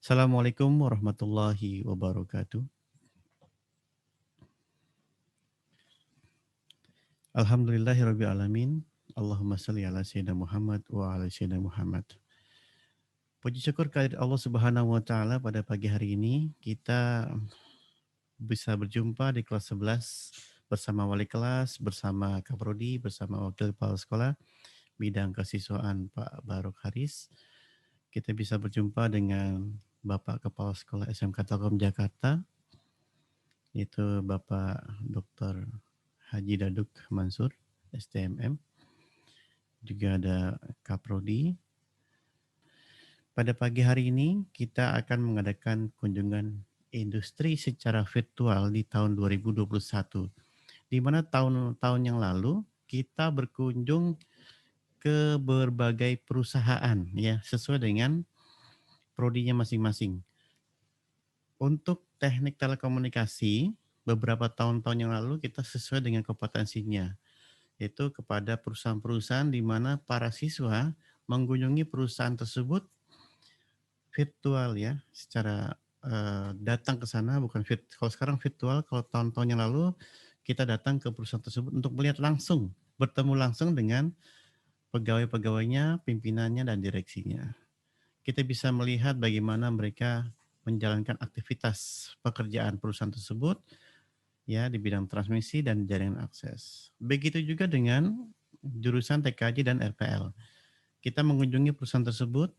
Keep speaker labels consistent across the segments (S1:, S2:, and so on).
S1: Assalamualaikum warahmatullahi wabarakatuh. Alhamdulillahirabbil alamin. Allahumma shalli ala sayyidina Muhammad wa ala sayyidina Muhammad. Puji syukur kehadirat Allah Subhanahu wa taala pada pagi hari ini kita bisa berjumpa di kelas 11 bersama wali kelas, bersama Kaprodi, bersama wakil kepala sekolah bidang kesiswaan Pak Barok Haris. Kita bisa berjumpa dengan Bapak Kepala Sekolah SMK Telkom Jakarta, yaitu Bapak Dr. Haji Daduk Mansur, STMM. Juga ada Kaprodi. Pada pagi hari ini kita akan mengadakan kunjungan industri secara virtual di tahun 2021. Di mana tahun-tahun yang lalu kita berkunjung ke berbagai perusahaan ya sesuai dengan prodinya masing-masing. Untuk teknik telekomunikasi beberapa tahun-tahun yang lalu kita sesuai dengan kompetensinya, yaitu kepada perusahaan-perusahaan di mana para siswa mengunjungi perusahaan tersebut virtual ya, secara datang ke sana bukan kalau sekarang virtual, kalau tahun-tahun yang lalu kita datang ke perusahaan tersebut untuk melihat langsung, bertemu langsung dengan pegawai-pegawainya, pimpinannya dan direksinya. Kita bisa melihat bagaimana mereka menjalankan aktivitas pekerjaan perusahaan tersebut ya di bidang transmisi dan jaringan akses. Begitu juga dengan jurusan TKJ dan RPL. Kita mengunjungi perusahaan tersebut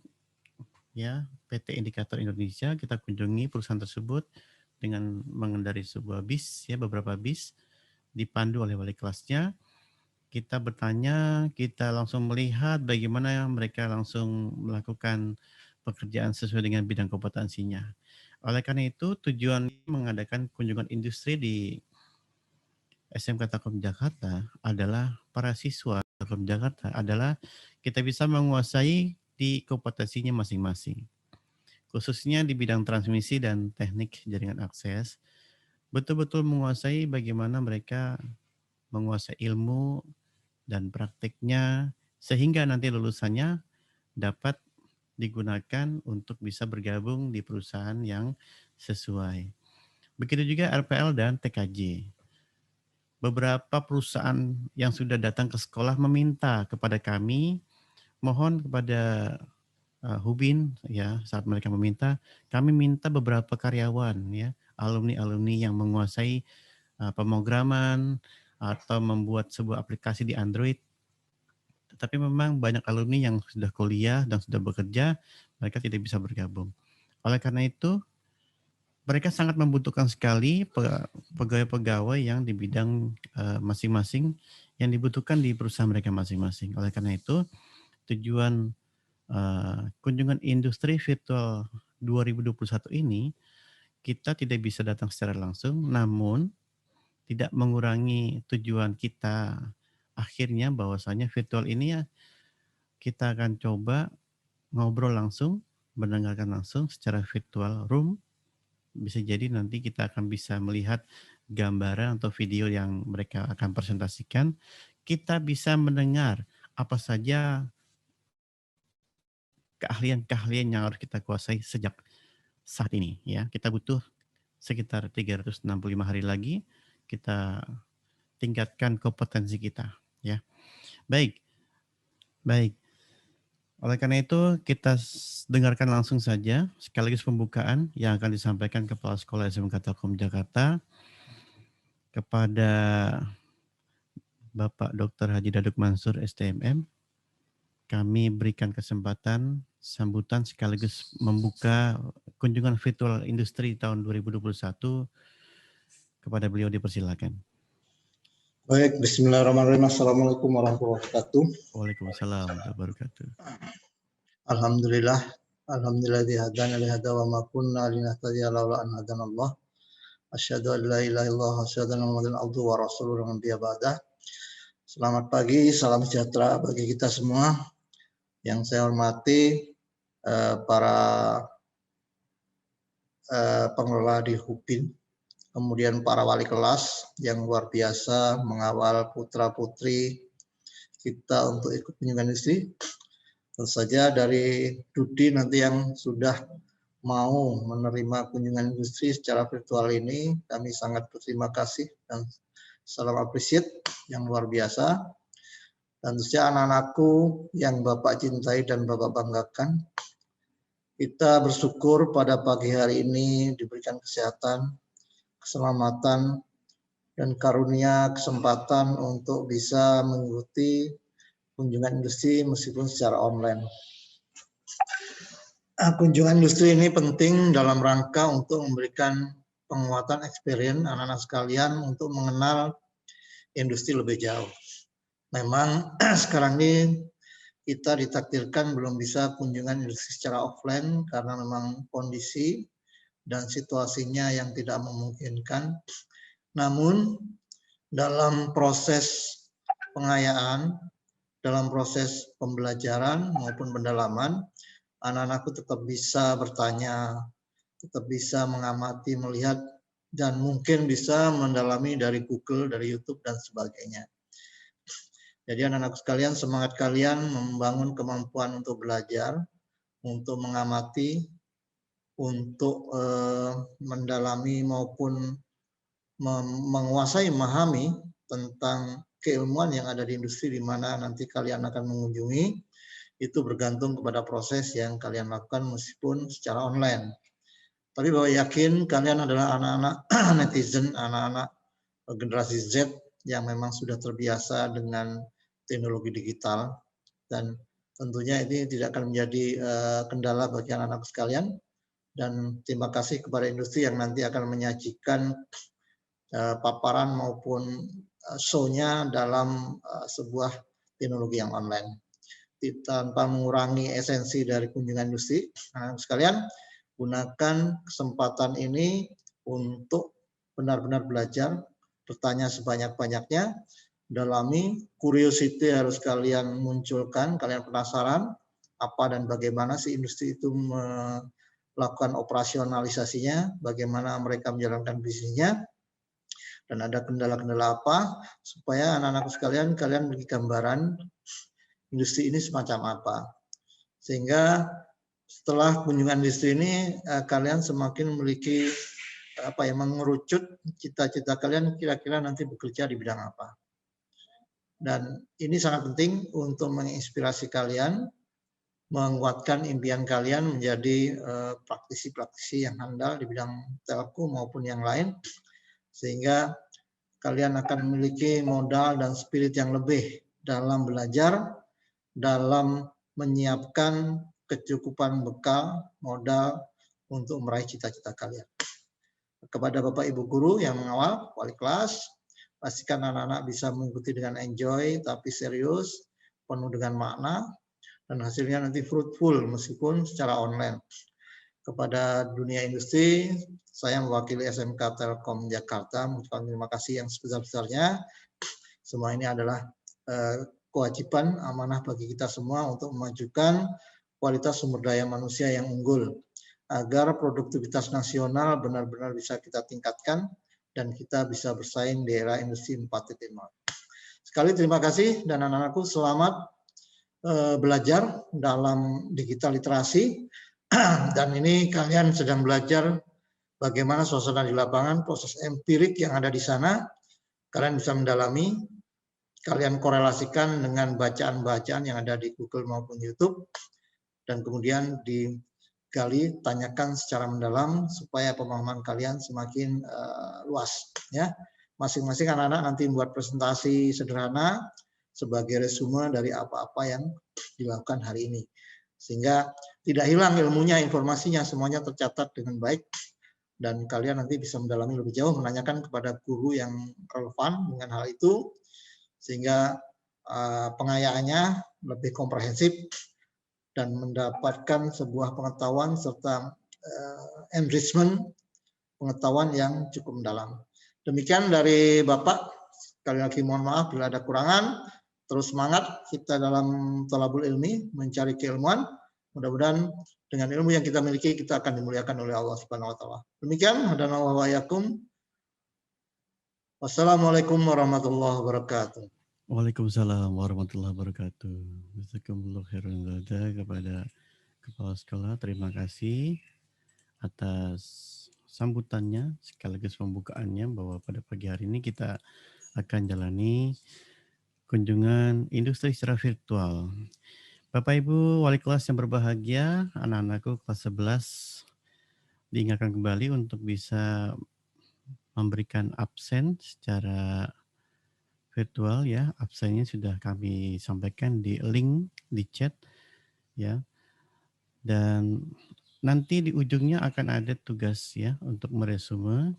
S1: ya, PT Indikator Indonesia, kita kunjungi perusahaan tersebut dengan mengendarai sebuah bis ya, beberapa bis dipandu oleh wali kelasnya. Kita bertanya, kita langsung melihat bagaimana mereka langsung melakukan pekerjaan sesuai dengan bidang kompetensinya. Oleh karena itu, tujuan mengadakan kunjungan industri di SMK Telkom Jakarta adalah para siswa Telkom Jakarta adalah kita bisa menguasai di kompetensinya masing-masing. Khususnya di bidang transmisi dan teknik jaringan akses, betul-betul menguasai bagaimana mereka menguasai ilmu dan praktiknya sehingga nanti lulusannya dapat digunakan untuk bisa bergabung di perusahaan yang sesuai. Begitu juga RPL dan TKJ. Beberapa perusahaan yang sudah datang ke sekolah meminta kepada kami, mohon kepada Hubin ya saat mereka meminta, kami minta beberapa karyawan ya, alumni-alumni yang menguasai pemrograman atau membuat sebuah aplikasi di Android. Tetapi memang banyak alumni yang sudah kuliah dan sudah bekerja, mereka tidak bisa bergabung. Oleh karena itu, mereka sangat membutuhkan sekali pegawai-pegawai yang di bidang masing-masing yang dibutuhkan di perusahaan mereka masing-masing. Oleh karena itu, tujuan kunjungan industri virtual 2021 ini kita tidak bisa datang secara langsung, namun tidak mengurangi tujuan kita akhirnya bahwasanya virtual ini ya kita akan coba ngobrol langsung, mendengarkan langsung secara virtual room. Bisa jadi nanti kita akan bisa melihat gambaran atau video yang mereka akan presentasikan. Kita bisa mendengar apa saja keahlian-keahlian yang harus kita kuasai sejak saat ini ya. Kita butuh sekitar 365 hari lagi kita tingkatkan kompetensi kita ya. Baik. Baik. Oleh karena itu kita dengarkan langsung saja sekaligus pembukaan yang akan disampaikan Kepala Sekolah SMK Telkom Jakarta kepada Bapak Dr. Haji Daduk Mansur STMM. Kami berikan kesempatan sambutan sekaligus membuka kunjungan virtual industri tahun 2021 kepada beliau, dipersilakan.
S2: Baik, bismillahirrahmanirrahim. Assalamualaikum warahmatullahi wabarakatuh.
S1: Waalaikumsalam warahmatullahi wabarakatuh.
S2: Alhamdulillah, alhamdulillah dihadana lihada wa ma kunna linahtadiya laula an hadanallah. Asyhadu an la ilaha illallah wa asyhadu anna Muhammadan abduhu wa rasuluhu wa nabiyya ba'dah. Selamat pagi, salam sejahtera bagi kita semua. Yang saya hormati para pengelola di Hubin, kemudian para wali kelas yang luar biasa mengawal putra-putri kita untuk ikut kunjungan industri. Tentu saja dari Dudi nanti yang sudah mau menerima kunjungan industri secara virtual ini. Kami sangat berterima kasih dan salam appreciate yang luar biasa. Dan tentunya anak-anakku yang Bapak cintai dan Bapak banggakan, kita bersyukur pada pagi hari ini diberikan kesehatan, keselamatan, dan karunia kesempatan untuk bisa mengikuti kunjungan industri meskipun secara online. Kunjungan industri ini penting dalam rangka untuk memberikan penguatan experience anak-anak sekalian untuk mengenal industri lebih jauh. Memang sekarang ini kita ditakdirkan belum bisa kunjungan industri secara offline karena memang kondisi dan situasinya yang tidak memungkinkan. Namun dalam proses pengayaan, dalam proses pembelajaran maupun pendalaman, anak-anakku tetap bisa bertanya, tetap bisa mengamati, melihat, dan mungkin bisa mendalami dari Google, dari YouTube, dan sebagainya. Jadi anak-anak sekalian, semangat kalian membangun kemampuan untuk belajar, untuk mengamati, untuk mendalami maupun menguasai, memahami tentang keilmuan yang ada di industri di mana nanti kalian akan mengunjungi, itu bergantung kepada proses yang kalian lakukan meskipun secara online. Tapi Bapak yakin kalian adalah anak-anak netizen, anak-anak generasi Z yang memang sudah terbiasa dengan teknologi digital, dan tentunya ini tidak akan menjadi kendala bagi anak-anak sekalian. Dan terima kasih kepada industri yang nanti akan menyajikan paparan maupun show-nya dalam sebuah teknologi yang online. Tanpa mengurangi esensi dari kunjungan industri, anak-anak sekalian, gunakan kesempatan ini untuk benar-benar belajar, bertanya sebanyak-banyaknya, dalami, curiosity harus kalian munculkan, kalian penasaran apa dan bagaimana si industri itu melakukan operasionalisasinya, bagaimana mereka menjalankan bisnisnya, dan ada kendala-kendala apa, supaya anak-anak sekalian, kalian memiliki gambaran industri ini semacam apa. Sehingga setelah kunjungan industri ini, kalian semakin memiliki mengerucut cita-cita kalian kira-kira nanti bekerja di bidang apa. Dan ini sangat penting untuk menginspirasi kalian, menguatkan impian kalian menjadi praktisi-praktisi yang handal di bidang telco maupun yang lain, sehingga kalian akan memiliki modal dan spirit yang lebih dalam belajar, dalam menyiapkan kecukupan bekal modal untuk meraih cita-cita kalian. Kepada Bapak Ibu Guru yang mengawal, wali kelas, pastikan anak-anak bisa mengikuti dengan enjoy, tapi serius, penuh dengan makna, dan hasilnya nanti fruitful meskipun secara online. Kepada dunia industri, saya mewakili SMK Telkom Jakarta mengucapkan terima kasih yang sebesar-besarnya. Semua ini adalah kewajiban amanah bagi kita semua untuk memajukan kualitas sumber daya manusia yang unggul, agar produktivitas nasional benar-benar bisa kita tingkatkan dan kita bisa bersaing di era industri 4.0. Sekali terima kasih, dan anak-anakku selamat belajar dalam digital literasi. Dan ini kalian sedang belajar bagaimana suasana di lapangan, proses empirik yang ada di sana. Kalian bisa mendalami, kalian korelasikan dengan bacaan-bacaan yang ada di Google maupun YouTube, dan kemudian digali, tanyakan secara mendalam supaya pemahaman kalian semakin luas. Ya, masing-masing anak-anak nanti membuat presentasi sederhana sebagai resume dari apa-apa yang dilakukan hari ini, sehingga tidak hilang ilmunya, informasinya, semuanya tercatat dengan baik, dan kalian nanti bisa mendalami lebih jauh, menanyakan kepada guru yang relevan dengan hal itu, sehingga pengayaannya lebih komprehensif dan mendapatkan sebuah pengetahuan serta enrichment pengetahuan yang cukup mendalam. Demikian dari Bapak. Sekali lagi mohon maaf bila ada kurangan. Terus semangat kita dalam thalabul ilmi, mencari keilmuan. Mudah-mudahan dengan ilmu yang kita miliki kita akan dimuliakan oleh Allah Subhanahu wa taala. Demikian, hadanallahu wa iyyakum. Wassalamualaikum warahmatullahi wabarakatuh.
S1: Waalaikumsalam warahmatullahi wabarakatuh. Jazakumullah khairan kepada kepala sekolah. Terima kasih. atas sambutannya sekaligus pembukaannya bahwa pada pagi hari ini kita akan jalani kunjungan industri secara virtual. Bapak Ibu wali kelas yang berbahagia, anak-anakku kelas 11 diingatkan kembali untuk bisa memberikan absen secara virtual ya. Absennya sudah kami sampaikan di link di chat ya. Dan nanti di ujungnya akan ada tugas ya untuk meresume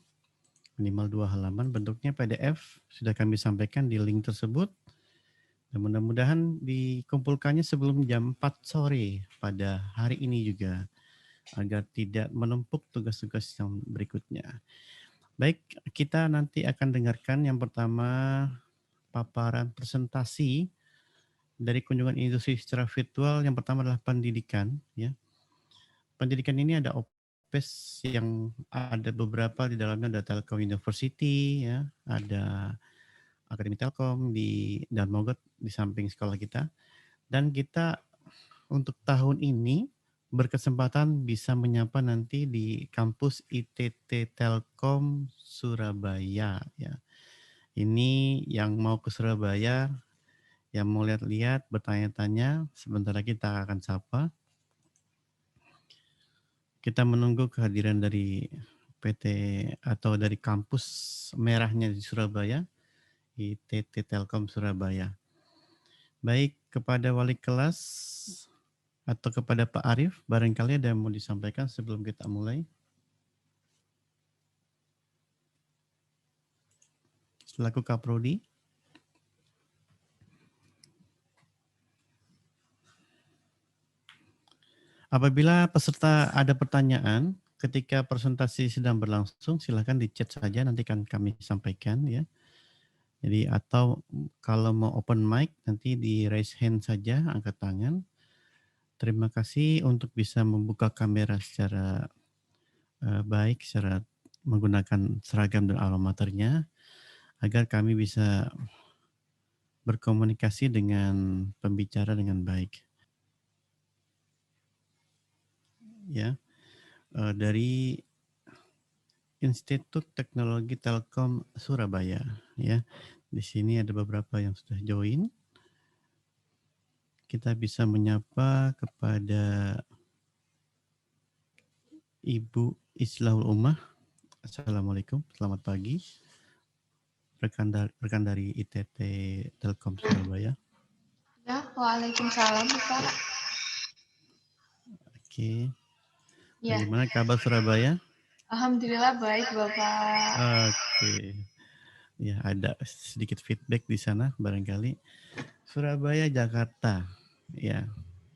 S1: minimal 2 halaman, bentuknya PDF sudah kami sampaikan di link tersebut. Dan mudah-mudahan dikumpulkannya sebelum jam 4 sore pada hari ini juga agar tidak menumpuk tugas-tugas yang berikutnya. Baik, kita nanti akan dengarkan yang pertama paparan presentasi dari kunjungan industri secara virtual. Yang pertama adalah pendidikan ya. Pendidikan ini ada OPES yang ada beberapa di dalamnya, ada Telkom University ya, ada Akademi Telkom di Dan Mogot di samping sekolah kita. Dan kita untuk tahun ini berkesempatan bisa menyapa nanti di kampus ITT Telkom Surabaya ya. Ini yang mau ke Surabaya, yang mau lihat-lihat, bertanya-tanya, sebentar lagi kita akan sapa. Kita menunggu kehadiran dari PT atau dari kampus merahnya di Surabaya, ITT Telkom Surabaya. Baik, kepada wali kelas atau kepada Pak Arief, barangkali ada yang mau disampaikan sebelum kita mulai. Selaku Kaprodi. Apabila peserta ada pertanyaan ketika presentasi sedang berlangsung, silakan di chat saja, nanti akan kami sampaikan ya. Jadi atau kalau mau open mic nanti di raise hand saja, angkat tangan. Terima kasih untuk bisa membuka kamera secara baik, secara menggunakan seragam dan alma maternya, agar kami bisa berkomunikasi dengan pembicara dengan baik. Ya, dari Institut Teknologi Telkom Surabaya. Ya, di sini ada beberapa yang sudah join. Kita bisa menyapa kepada Ibu Islahul Ummah. Assalamualaikum, selamat pagi. Rekan dari ITT Telkom Surabaya.
S3: Ya, waalaikumsalam Pak.
S1: Oke.
S3: Ya.
S1: Bagaimana kabar Surabaya?
S3: Alhamdulillah baik Bapak.
S1: Oke. Ya, ada sedikit feedback di sana barangkali. Surabaya, Jakarta. Ya,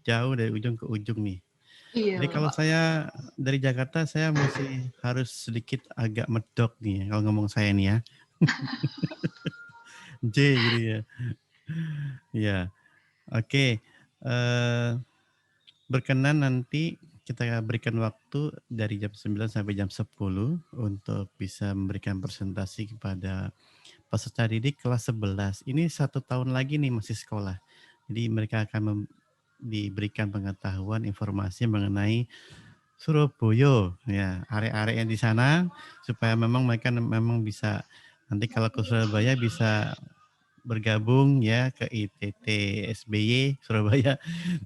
S1: jauh dari ujung ke ujung nih.
S3: Iya,
S1: Jadi kalau
S3: Bapak.
S1: saya dari Jakarta, saya masih harus sedikit agak medok nih kalau ngomong saya nih ya. J gitu ya. Ya, oke. Berkenan nanti kita berikan waktu dari jam 9 sampai jam 10 untuk bisa memberikan presentasi kepada peserta didik kelas 11. Ini 1 tahun lagi nih masih sekolah. Jadi mereka akan diberikan pengetahuan informasi mengenai Surabaya ya, area-area di sana supaya memang mereka memang bisa nanti kalau ke Surabaya bisa bergabung ya ke ITT SBY Surabaya.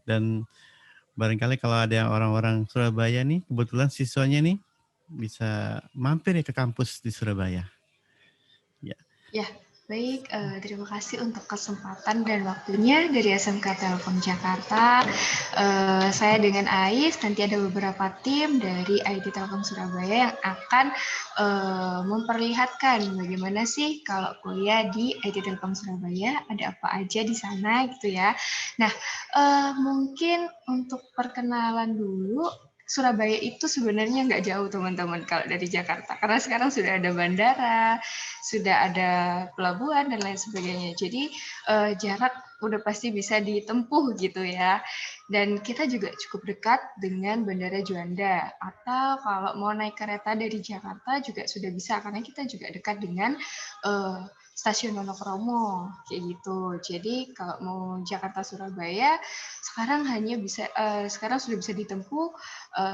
S1: Dan barangkali kalau ada orang-orang Surabaya nih, kebetulan siswanya nih bisa mampir ya ke kampus di Surabaya. Ya.
S3: Ya, baik. Terima kasih untuk kesempatan dan waktunya dari SMK Telkom Jakarta. Saya dengan Ais, nanti ada beberapa tim dari IT Telkom Surabaya yang akan memperlihatkan bagaimana sih kalau kuliah di IT Telkom Surabaya, ada apa aja di sana gitu ya. Nah, mungkin untuk perkenalan dulu, Surabaya itu sebenarnya nggak jauh teman-teman kalau dari Jakarta, karena sekarang sudah ada bandara, sudah ada pelabuhan dan lain sebagainya. Jadi jarak udah pasti bisa ditempuh gitu ya. Dan kita juga cukup dekat dengan Bandara Juanda. Atau kalau mau naik kereta dari Jakarta juga sudah bisa karena kita juga dekat dengan stasiun Wonokromo kayak gitu. Jadi kalau mau Jakarta Surabaya sekarang sekarang sudah bisa ditempuh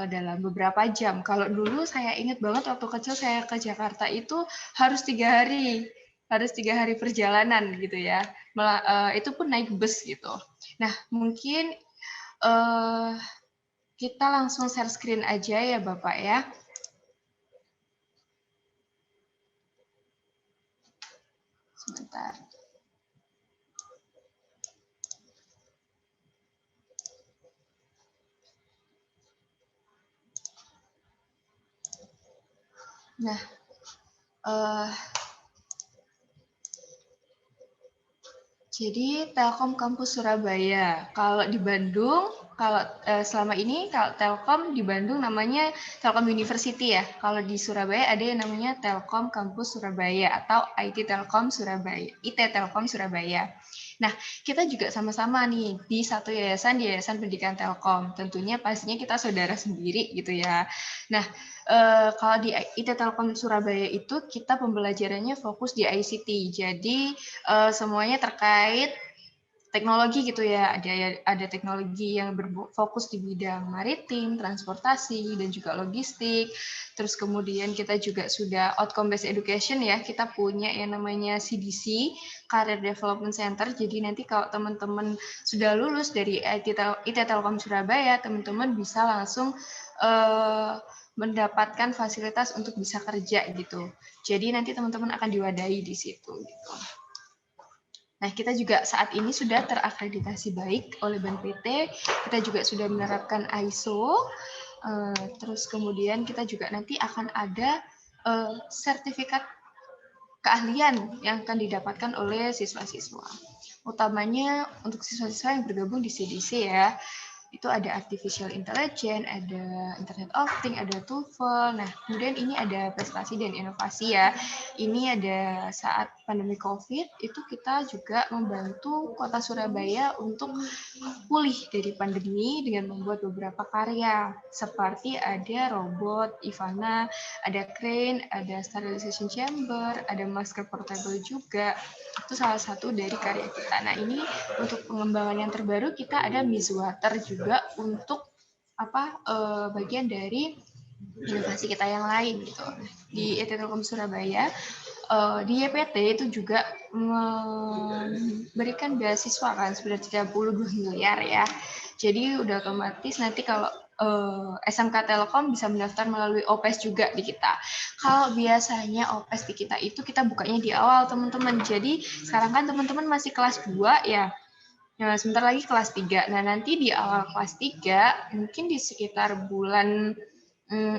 S3: dalam beberapa jam. Kalau dulu saya ingat banget waktu kecil saya ke Jakarta itu harus 3 hari perjalanan gitu ya. Itu pun naik bus gitu. Nah mungkin kita langsung share screen aja ya Bapak ya. Sebentar. Nah, jadi Telkom Kampus Surabaya. Kalau di Bandung, selama ini kalau Telkom di Bandung namanya Telkom University ya. Kalau di Surabaya ada yang namanya Telkom Kampus Surabaya atau IT Telkom Surabaya, IT Telkom Surabaya. Nah, kita juga sama-sama nih di satu yayasan, di Yayasan Pendidikan Telkom. Tentunya pastinya kita saudara sendiri gitu ya. Nah, kalau di IT Telkom Surabaya itu kita pembelajarannya fokus di ICT. Jadi semuanya terkait teknologi gitu ya. Ada teknologi yang berfokus di bidang maritim, transportasi, dan juga logistik. Terus kemudian kita juga sudah outcome based education ya. Kita punya yang namanya CDC, Career Development Center. Jadi nanti kalau teman-teman sudah lulus dari IT Telkom Surabaya, teman-teman bisa langsung mendapatkan fasilitas untuk bisa kerja gitu. Jadi nanti teman-teman akan diwadahi di situ gitu. Nah, kita juga saat ini sudah terakreditasi baik oleh BNPT, kita juga sudah menerapkan ISO, terus kemudian kita juga nanti akan ada sertifikat keahlian yang akan didapatkan oleh siswa-siswa. Utamanya untuk siswa-siswa yang bergabung di CDC ya, itu ada artificial intelligence, ada Internet of Things, ada TOEFL. Nah, kemudian ini ada prestasi dan inovasi ya. Ini ada saat pandemi COVID, itu kita juga membantu Kota Surabaya untuk pulih dari pandemi dengan membuat beberapa karya, seperti ada robot Ivana, ada crane, ada sterilization chamber, ada masker portable juga. Itu salah satu dari karya kita. Nah, ini untuk pengembangan yang terbaru kita ada Miss Water juga untuk bagian dari inovasi kita yang lain gitu. Di IT Telkom Surabaya, di YPT itu juga memberikan beasiswa kan sebenarnya 32 miliar ya. Jadi udah otomatis nanti kalau SMK Telkom bisa mendaftar melalui OPES juga di kita. Kalau biasanya OPES di kita itu kita bukanya di awal teman-teman. Jadi sekarang kan teman-teman masih kelas 2 ya. Nah, sebentar lagi kelas 3. Nah, nanti di awal kelas 3, mungkin di sekitar bulan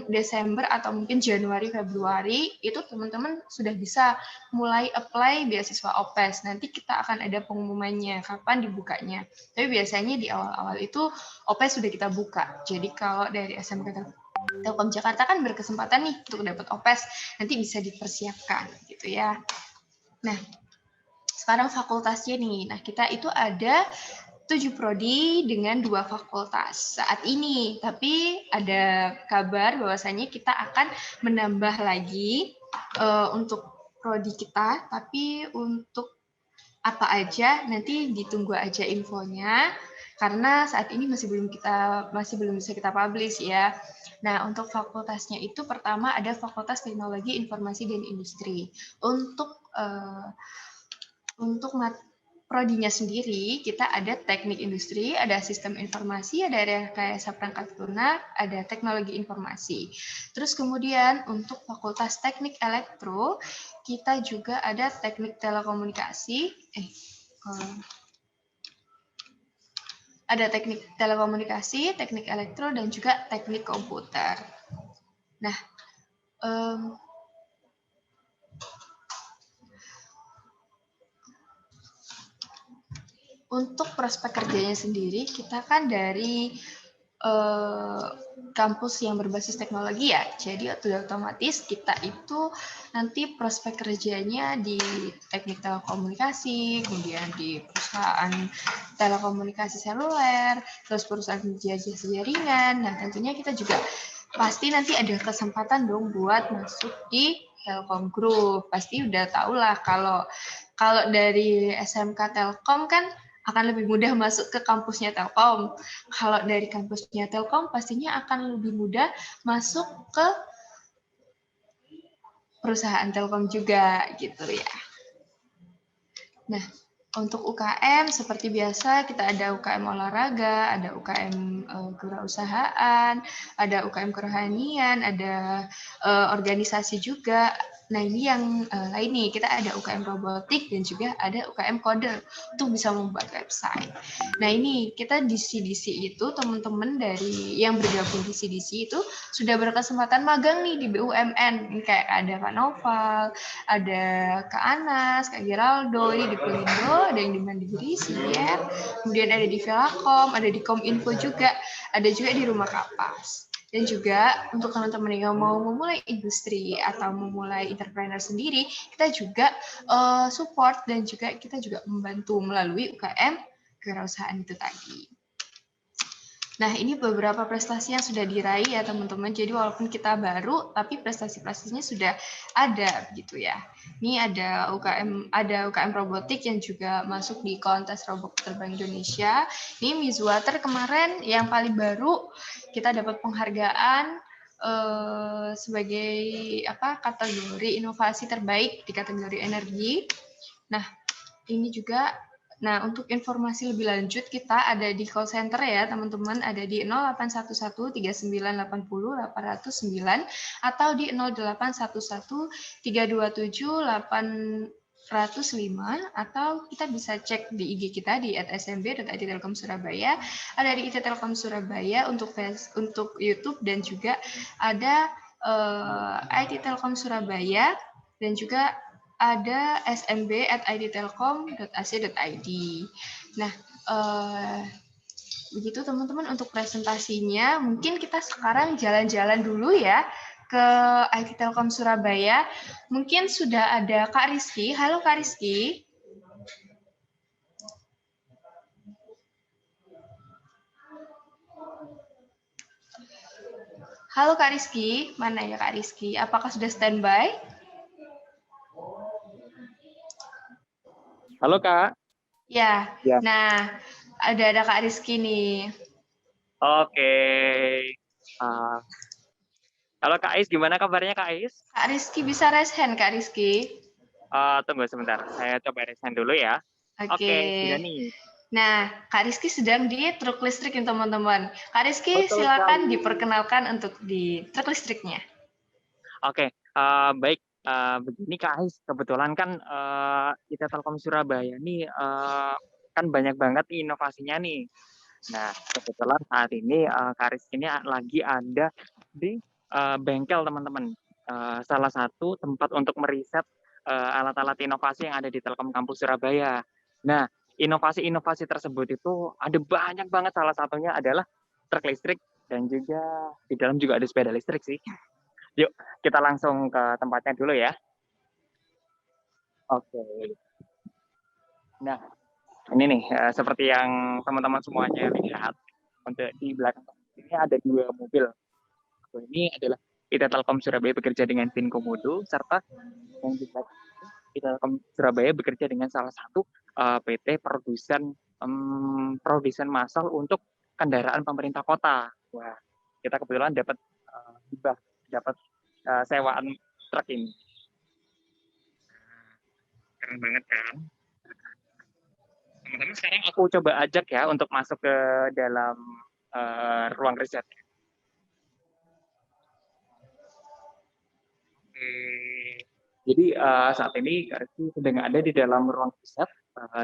S3: Desember atau mungkin Januari, Februari, itu teman-teman sudah bisa mulai apply beasiswa OPES. Nanti kita akan ada pengumumannya, kapan dibukanya. Tapi biasanya di awal-awal itu OPES sudah kita buka. Jadi kalau dari SMK Telkom Jakarta kan berkesempatan nih untuk dapat OPES, nanti bisa dipersiapkan gitu ya. Nah, sekarang fakultasnya nih. Nah, kita itu ada 7 prodi dengan 2 fakultas saat ini. Tapi ada kabar bahwasanya kita akan menambah lagi untuk prodi kita, tapi untuk apa aja nanti ditunggu aja infonya karena saat ini masih belum bisa kita publish ya. Nah, untuk fakultasnya itu pertama ada Fakultas Teknologi Informasi dan Industri. Untuk prodinya sendiri, kita ada teknik industri, ada sistem informasi, ada rekayasa perangkat lunak, ada teknologi informasi. Terus kemudian untuk fakultas teknik elektro, kita juga ada teknik telekomunikasi, ada teknik telekomunikasi, teknik elektro, dan juga teknik komputer. Nah, untuk prospek kerjanya sendiri, kita kan dari kampus yang berbasis teknologi ya, jadi sudah otomatis kita itu nanti prospek kerjanya di teknik telekomunikasi, kemudian di perusahaan telekomunikasi seluler, terus perusahaan jasa jaringan. Nah, tentunya kita juga pasti nanti ada kesempatan dong buat masuk di Telkom Group. Pasti udah tau lah kalau dari SMK Telkom kan akan lebih mudah masuk ke kampusnya Telkom. Kalau dari kampusnya Telkom pastinya akan lebih mudah masuk ke perusahaan Telkom juga gitu ya. Nah, untuk UKM seperti biasa kita ada UKM olahraga, ada UKM kewirausahaan, ada UKM kerohanian, ada organisasi juga. Nah ini yang lain nih, kita ada UKM robotik dan juga ada UKM coder untuk bisa membuat website. Nah ini kita di CDC itu teman-teman dari yang bergabung di CDC itu sudah berkesempatan magang nih di BUMN. Ini kayak ada Kak Noval, ada Kak Anas, Kak Geraldo, ini di Pelindo, ada yang di Mandiri, CIR, kemudian ada di Velacom, ada di Kominfo juga, ada juga di Rumah Kapas. Dan juga untuk teman-teman yang mau memulai industri atau memulai entrepreneur sendiri, kita juga support dan juga kita juga membantu melalui UKM kewirausahaan itu tadi. Nah, ini beberapa prestasi yang sudah diraih ya teman-teman. Jadi walaupun kita baru, tapi prestasi-prestasinya sudah ada gitu ya. Ini ada UKM robotik yang juga masuk di kontes robot terbaik Indonesia. Ini Miss Water kemarin yang paling baru kita dapat penghargaan sebagai kategori inovasi terbaik di kategori energi. Nah, ini juga. Nah, untuk informasi lebih lanjut kita ada di call center ya, teman-teman. Ada di 0811 3980 809 atau di 0811 327 805 atau kita bisa cek di IG kita di @smb.id-telkom Surabaya. Ada di IT Telkom Surabaya untuk YouTube dan juga ada IT Telkom Surabaya dan juga ada smb@idtelkom.ac.id. Nah, begitu teman-teman untuk presentasinya. Mungkin kita sekarang jalan-jalan dulu ya ke IT Telkom Surabaya. Mungkin sudah ada Kak Rizky. Halo Kak Rizky. Halo Kak Rizky, mana ya Kak Rizky? Apakah sudah standby?
S4: Halo Kak.
S3: Ya.
S4: Ya.
S3: Nah ada Kak Rizky nih.
S4: Oke. Halo Kak Ais, gimana kabarnya Kak Ais?
S3: Kak Rizky bisa raise hand Kak Rizky?
S4: Tunggu sebentar, saya coba raise hand dulu ya. Oke, sudah nih.
S3: Nah, Kak Rizky sedang di truk listrik nih teman-teman. Kak Rizky silakan diperkenalkan untuk di truk listriknya.
S4: Oke, baik. Begini Kak Ais, kebetulan kan kita Telkom Surabaya nih kan banyak banget inovasinya nih. Nah, kebetulan saat ini Kak Rizky ini lagi ada di bengkel teman-teman. Salah satu tempat untuk meriset alat-alat inovasi yang ada di Telkom Kampus Surabaya. Nah, inovasi-inovasi tersebut itu ada banyak banget. Salah satunya adalah truk listrik dan juga di dalam juga ada sepeda listrik sih. Yuk, kita langsung ke tempatnya dulu ya. Oke. Nah, ini nih, seperti yang teman-teman semuanya lihat, untuk di belakang ini ada 2 mobil. Ini adalah IT Telkom Surabaya bekerja dengan Tim Komodo, serta yang di belakang IT Telkom Surabaya bekerja dengan salah satu PT produsen massal untuk kendaraan pemerintah kota. Wah, kita kebetulan dapat sewaan truk ini. Keren banget kan? Teman-teman, sekarang aku coba ajak ya untuk masuk ke dalam ruang riset. Jadi saat ini Rizky sedang ada di dalam ruang riset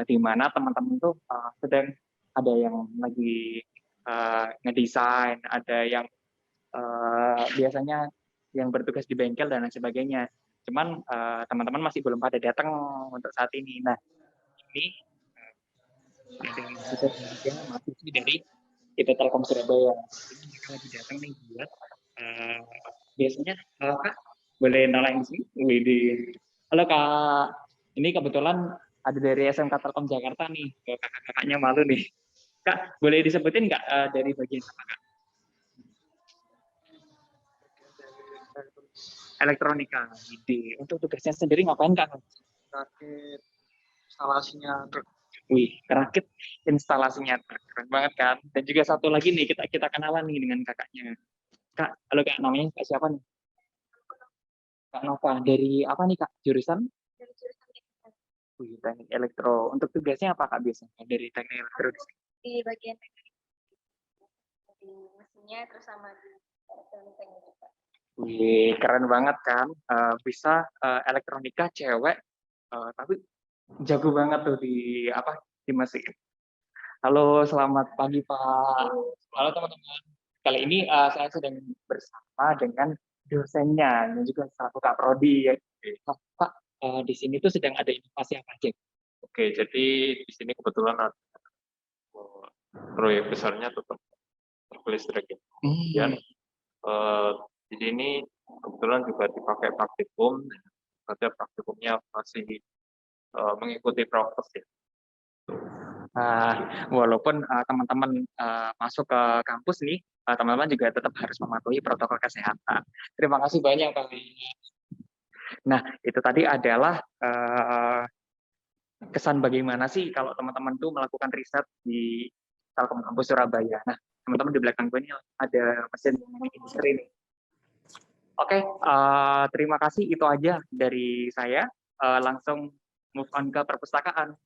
S4: di mana teman-teman tuh sedang ada yang lagi ngedesain, ada yang biasanya yang bertugas di bengkel dan lain sebagainya. Cuman teman-teman masih belum pada datang untuk saat ini. Nah, ini ada mahasiswa dari IT Telkom Surabaya. Ini mereka lagi datang nih buat biasanya Kak, boleh nolain di sini? Halo Kak, ini kebetulan ada dari SMK Telkom Jakarta nih, kakak-kakaknya malu nih. Kak, boleh disebutin nggak dari bagian apa Kak? elektronika. Ide. Untuk tugasnya sendiri ngapain Kak? Rakit instalasinya. Wih, rakit instalasinya. Keren banget kan? Dan juga satu lagi nih, kita kenalan nih dengan kakaknya. Kak, halo Kak, namanya Kak siapa nih? Kak Nova. Dari apa nih Kak? Jurusan?
S5: Dari jurusan teknik.
S4: Wih, teknik elektro. Untuk tugasnya apa Kak biasanya dari teknik elektro?
S5: Di bagian teknik. Di mesinnya terus sama di elektronikanya juga.
S4: Wih, keren banget kan? Bisa elektronika cewek, tapi jago banget tuh di apa? Di mesin. Halo, selamat pagi Pak. Halo teman-teman. Kali ini saya sedang bersama dengan dosennya dan juga selaku Kak Prodi. Pak, di sini tuh sedang ada inovasi apa aja?
S6: Oke, jadi di sini kebetulan ada proyek besarnya tetap listrik. Kemudian di sini kebetulan juga dipakai praktikum, saja praktikumnya masih mengikuti prokes ya.
S4: Walaupun teman-teman masuk ke kampus nih, teman-teman juga tetap harus mematuhi protokol kesehatan. Terima kasih banyak Pak. Nah, itu tadi adalah kesan bagaimana sih kalau teman-teman tuh melakukan riset di Telkom Kampus Surabaya. Nah, teman-teman di belakang gue ini ada mesin industri nih. Oke, terima kasih, itu aja dari saya. Langsung move on ke perpustakaan.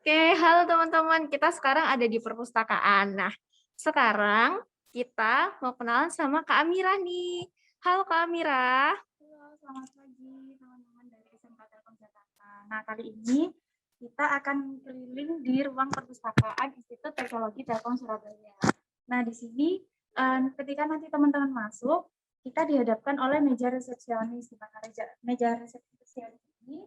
S7: Oke, halo teman-teman. Kita sekarang ada di perpustakaan. Nah, sekarang kita mau kenalan sama Kak Amira nih. Halo Kak Amira.
S8: Halo, selamat pagi teman-teman dari SMK Telkom Jakarta. Nah, kali ini kita akan keliling di ruang perpustakaan Institut Teknologi Telkom Surabaya. Nah, di sini ketika nanti teman-teman masuk, kita dihadapkan oleh meja resepsionis, di mana meja resepsionis ini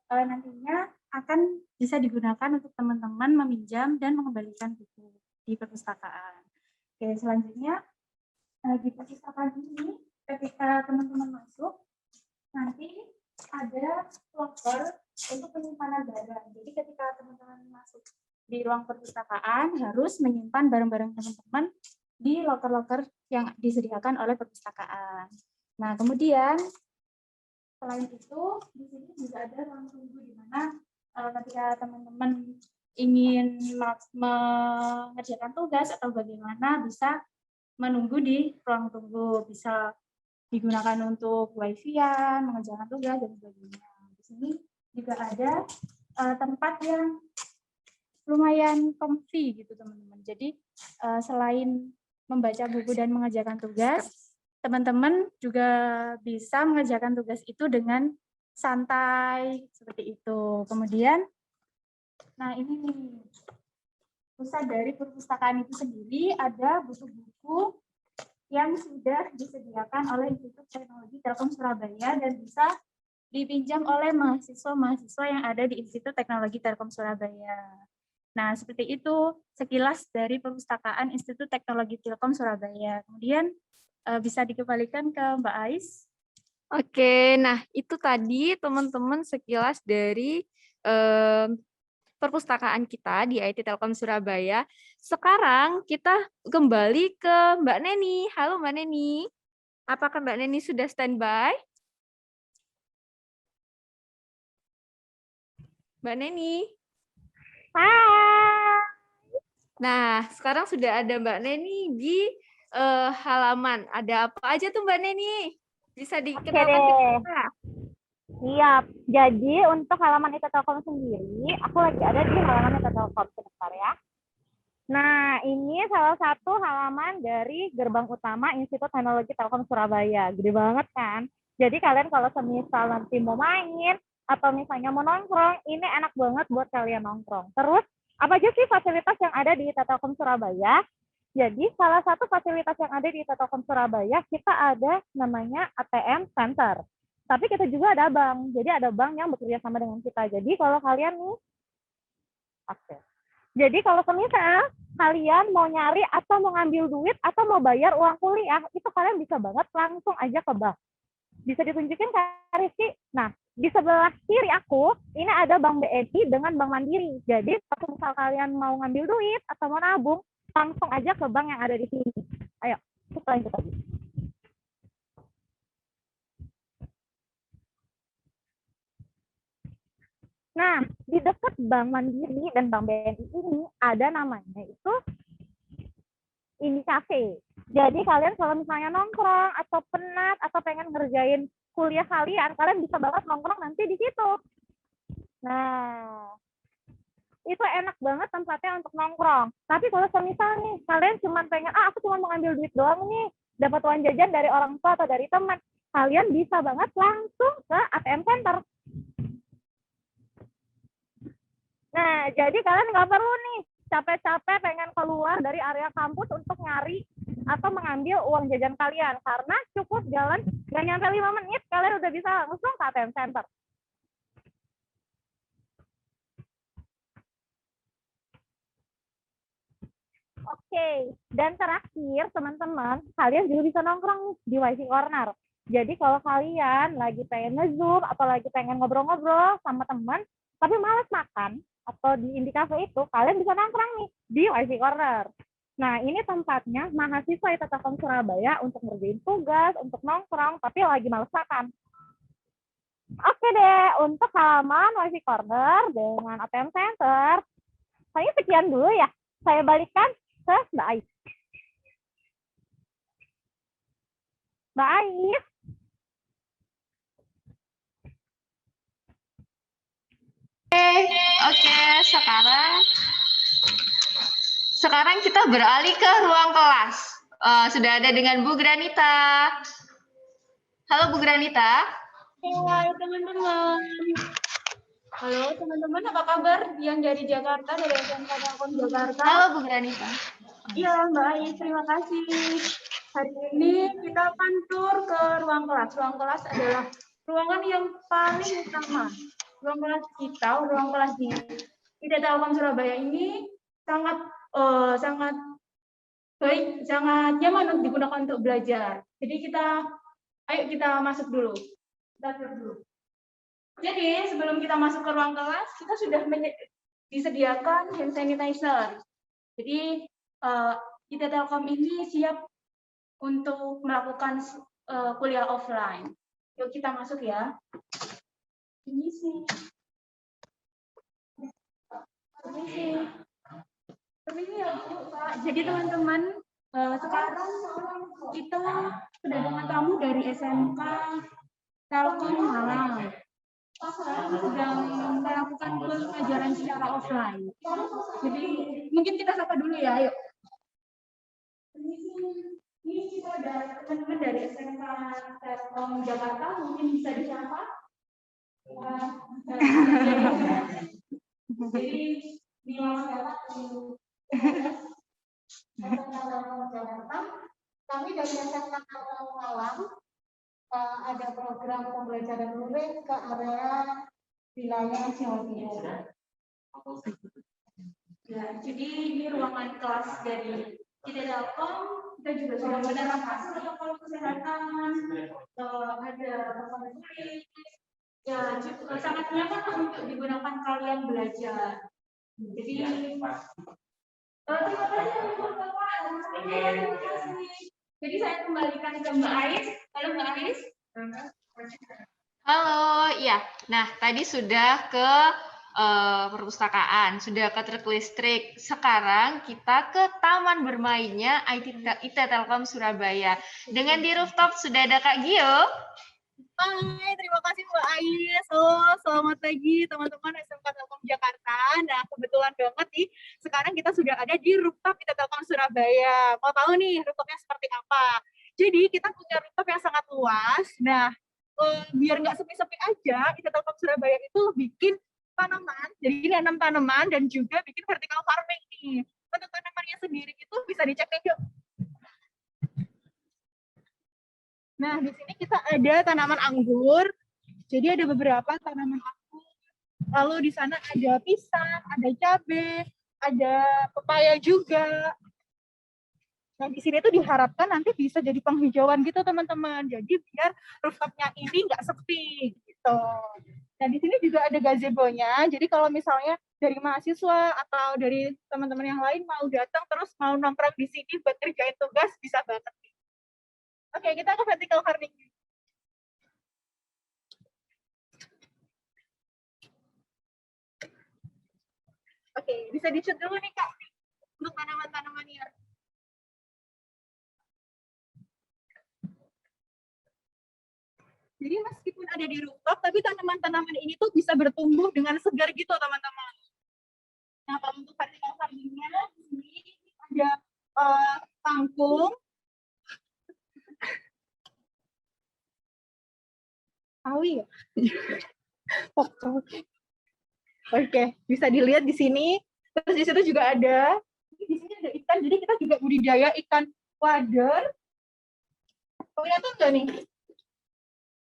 S8: nantinya akan bisa digunakan untuk teman-teman meminjam dan mengembalikan buku di perpustakaan. Oke, selanjutnya di perpustakaan ini ketika teman-teman masuk, nanti ada locker untuk penyimpanan barang. Jadi ketika teman-teman masuk di ruang perpustakaan harus menyimpan barang-barang teman-teman di locker-locker yang disediakan oleh perpustakaan. Nah, kemudian selain itu, di sini juga ada ruang tunggu di mana ketika teman-teman ingin mengerjakan tugas atau bagaimana bisa menunggu di ruang tunggu, bisa digunakan untuk wifi-an, mengerjakan tugas dan sebagainya. Di sini juga ada tempat yang lumayan comfy gitu teman-teman. Jadi selain membaca buku dan mengerjakan tugas, teman-teman juga bisa mengerjakan tugas itu dengan santai seperti itu. Kemudian, nah ini nih, pusat dari perpustakaan itu sendiri ada buku-buku yang sudah disediakan oleh Institut Teknologi Telkom Surabaya dan bisa dipinjam oleh mahasiswa-mahasiswa yang ada di Institut Teknologi Telkom Surabaya. Nah, seperti itu sekilas dari perpustakaan Institut Teknologi Telkom Surabaya. Kemudian bisa dikembalikan ke Mbak Ais.
S7: Oke, nah itu tadi teman-teman sekilas dari perpustakaan kita di IT Telkom Surabaya. Sekarang kita kembali ke Mbak Neni. Halo Mbak Neni. Apakah Mbak Neni sudah standby? Mbak Neni.
S5: Hai.
S7: Nah, sekarang sudah ada Mbak Neni di halaman. Ada apa aja tuh Mbak Neni? Bisa dikenalkan ke kita?
S5: Siap. Jadi untuk halaman IT Telkom sendiri, aku lagi ada di halaman IT Telkom sebentar ya. Nah, ini salah satu halaman dari gerbang utama Institut Teknologi Telkom Surabaya. Gede banget kan? Jadi kalian kalau semisal nanti mau main atau misalnya mau nongkrong, ini enak banget buat kalian nongkrong. Terus, apa aja sih fasilitas yang ada di IT Telkom Surabaya? Jadi, salah satu fasilitas yang ada di IT Telkom Surabaya, kita ada namanya ATM Center. Tapi kita juga ada bank. Jadi ada bank yang bekerja sama dengan kita. Jadi kalau kalian nih, jadi kalau semisal kalian mau nyari atau mau ngambil duit atau mau bayar uang kuliah, itu kalian bisa banget langsung aja ke bank. Bisa ditunjukin Kak Rizky. Nah, di sebelah kiri aku, ini ada Bank BNI dengan Bank Mandiri. Jadi kalau misal kalian mau ngambil duit atau mau nabung, langsung aja ke bank yang ada di sini. Ayo, kita lanjut lagi. Nah, di dekat Bank Mandiri dan Bank BNI ini ada namanya itu Ini Cafe. Jadi kalian kalau misalnya nongkrong atau penat atau pengen ngerjain kuliah kalian bisa banget nongkrong nanti di situ. Nah, itu enak banget tempatnya untuk nongkrong. Tapi kalau semisal nih, kalian cuma pengen, aku cuma mau ngambil duit doang nih, dapat uang jajan dari orang tua atau dari teman, kalian bisa banget langsung ke ATM Center. Nah, jadi kalian nggak perlu nih capek-capek pengen keluar dari area kampus untuk nyari atau mengambil uang jajan kalian. Karena cukup jalan, nggak nyampe 5 menit, kalian udah bisa langsung ke ATM Center. Oke, dan terakhir teman-teman, kalian juga bisa nongkrong di Wifi Corner. Jadi kalau kalian lagi pengen nge-zoom atau lagi pengen ngobrol-ngobrol sama teman, tapi malas makan, atau di Indie Cafe itu, kalian bisa nongkrong nih di Wifi Corner. Nah, ini tempatnya mahasiswa ITB Telkom Surabaya untuk ngerjain tugas, untuk nongkrong, tapi lagi malas makan. Oke deh, untuk halaman Wifi Corner dengan ATM Center, saya sekian dulu ya. Saya balikan ke Mbak Ais. Mbak Ais.
S3: Oke, sekarang kita beralih ke ruang kelas. Sudah ada dengan Bu Granita. Halo Bu Granita.
S8: Hai teman-teman. Halo teman-teman, apa kabar yang dari Jakarta, dari SMK Telkom Jakarta?
S3: Halo Bu Granita.
S8: Iya Mbak Ais, terima kasih. Hari ini kita akan tur ke ruang kelas. Ruang kelas adalah ruangan yang paling utama. Ruang kelas kita, ruang kelas di ITB Telkom Surabaya ini sangat baik, sangat nyaman untuk digunakan untuk belajar. Jadi ayo kita masuk dulu. Kita tur dulu. Jadi sebelum kita masuk ke ruang kelas, kita sudah disediakan hand sanitizer. Jadi ITB Telkom ini siap untuk melakukan kuliah offline. Yuk kita masuk ya. Ini sih. Ini ya Bu, Pak. Jadi teman-teman, sekarang kita kedatangan tamu dari SMK Telkom Malang. Sekarang sedang melakukan pelajaran secara offline. Jadi mungkin kita sapa dulu ya, yuk. Ini kita ada teman-teman dari SMK Telkom Jakarta, mungkin bisa disapa. Jadi di masyarakat Jakarta, kami dari SMK Telkom Malang ada program pembelajaran luring ke area wilayah Jawa Timur. Ya, jadi ini ruangan kelas dari ITB Telkom. Kita juga sudah menerapkan protokol kesehatan, ada protokol kulit. Ya, sangat nyaman untuk digunakan kalian belajar. Jadi terima kasih Bapak. Terima kasih. Jadi saya kembalikan ke Mbak Ais. Halo Mbak Ais.
S3: Halo, ya. Nah, tadi sudah ke perpustakaan, sudah ke truk listrik. Sekarang kita ke taman bermainnya ITB Telkom Surabaya. Dengan di rooftop sudah ada Kak Gio.
S9: Hai, terima kasih Mbak Ais. Halo, selamat pagi teman-teman SMK Telkom Jakarta. Nah, kebetulan banget nih, sekarang kita sudah ada di rooftop ITB Telkom Surabaya. Mau tahu nih rooftopnya seperti apa? Jadi kita punya rooftop yang sangat luas. Nah, biar nggak sepi-sepi aja, ITB Telkom Surabaya itu bikin tanaman. Jadi nanam tanaman dan juga bikin vertical farming nih. Untuk tanamannya sendiri itu bisa dicek nih yuk. Nah, di sini kita ada tanaman anggur. Jadi ada beberapa tanaman anggur. Lalu di sana ada pisang, ada cabai, ada pepaya juga. Nah, di sini tuh diharapkan nanti bisa jadi penghijauan gitu, teman-teman. Jadi biar rooftopnya ini nggak sepi gitu. Nah, di sini juga ada gazebo-nya. Jadi kalau misalnya dari mahasiswa atau dari teman-teman yang lain mau datang terus mau nongkrong di sini buat kerjain tugas, bisa banget. Oke, kita ke vertical farming. Oke, bisa di-shoot dulu nih Kak untuk tanaman-tanamannya. Jadi meskipun ada di rooftop, tapi tanaman-tanaman ini tuh bisa bertumbuh dengan segar gitu teman-teman. Nah, kalau untuk vertical farming-nya, di sini ada kangkung, sawi ya. Oke, bisa dilihat di sini. Terus di situ juga ada, di sini ada ikan. Jadi kita juga budidaya ikan wader. Kelihatan nggak nih?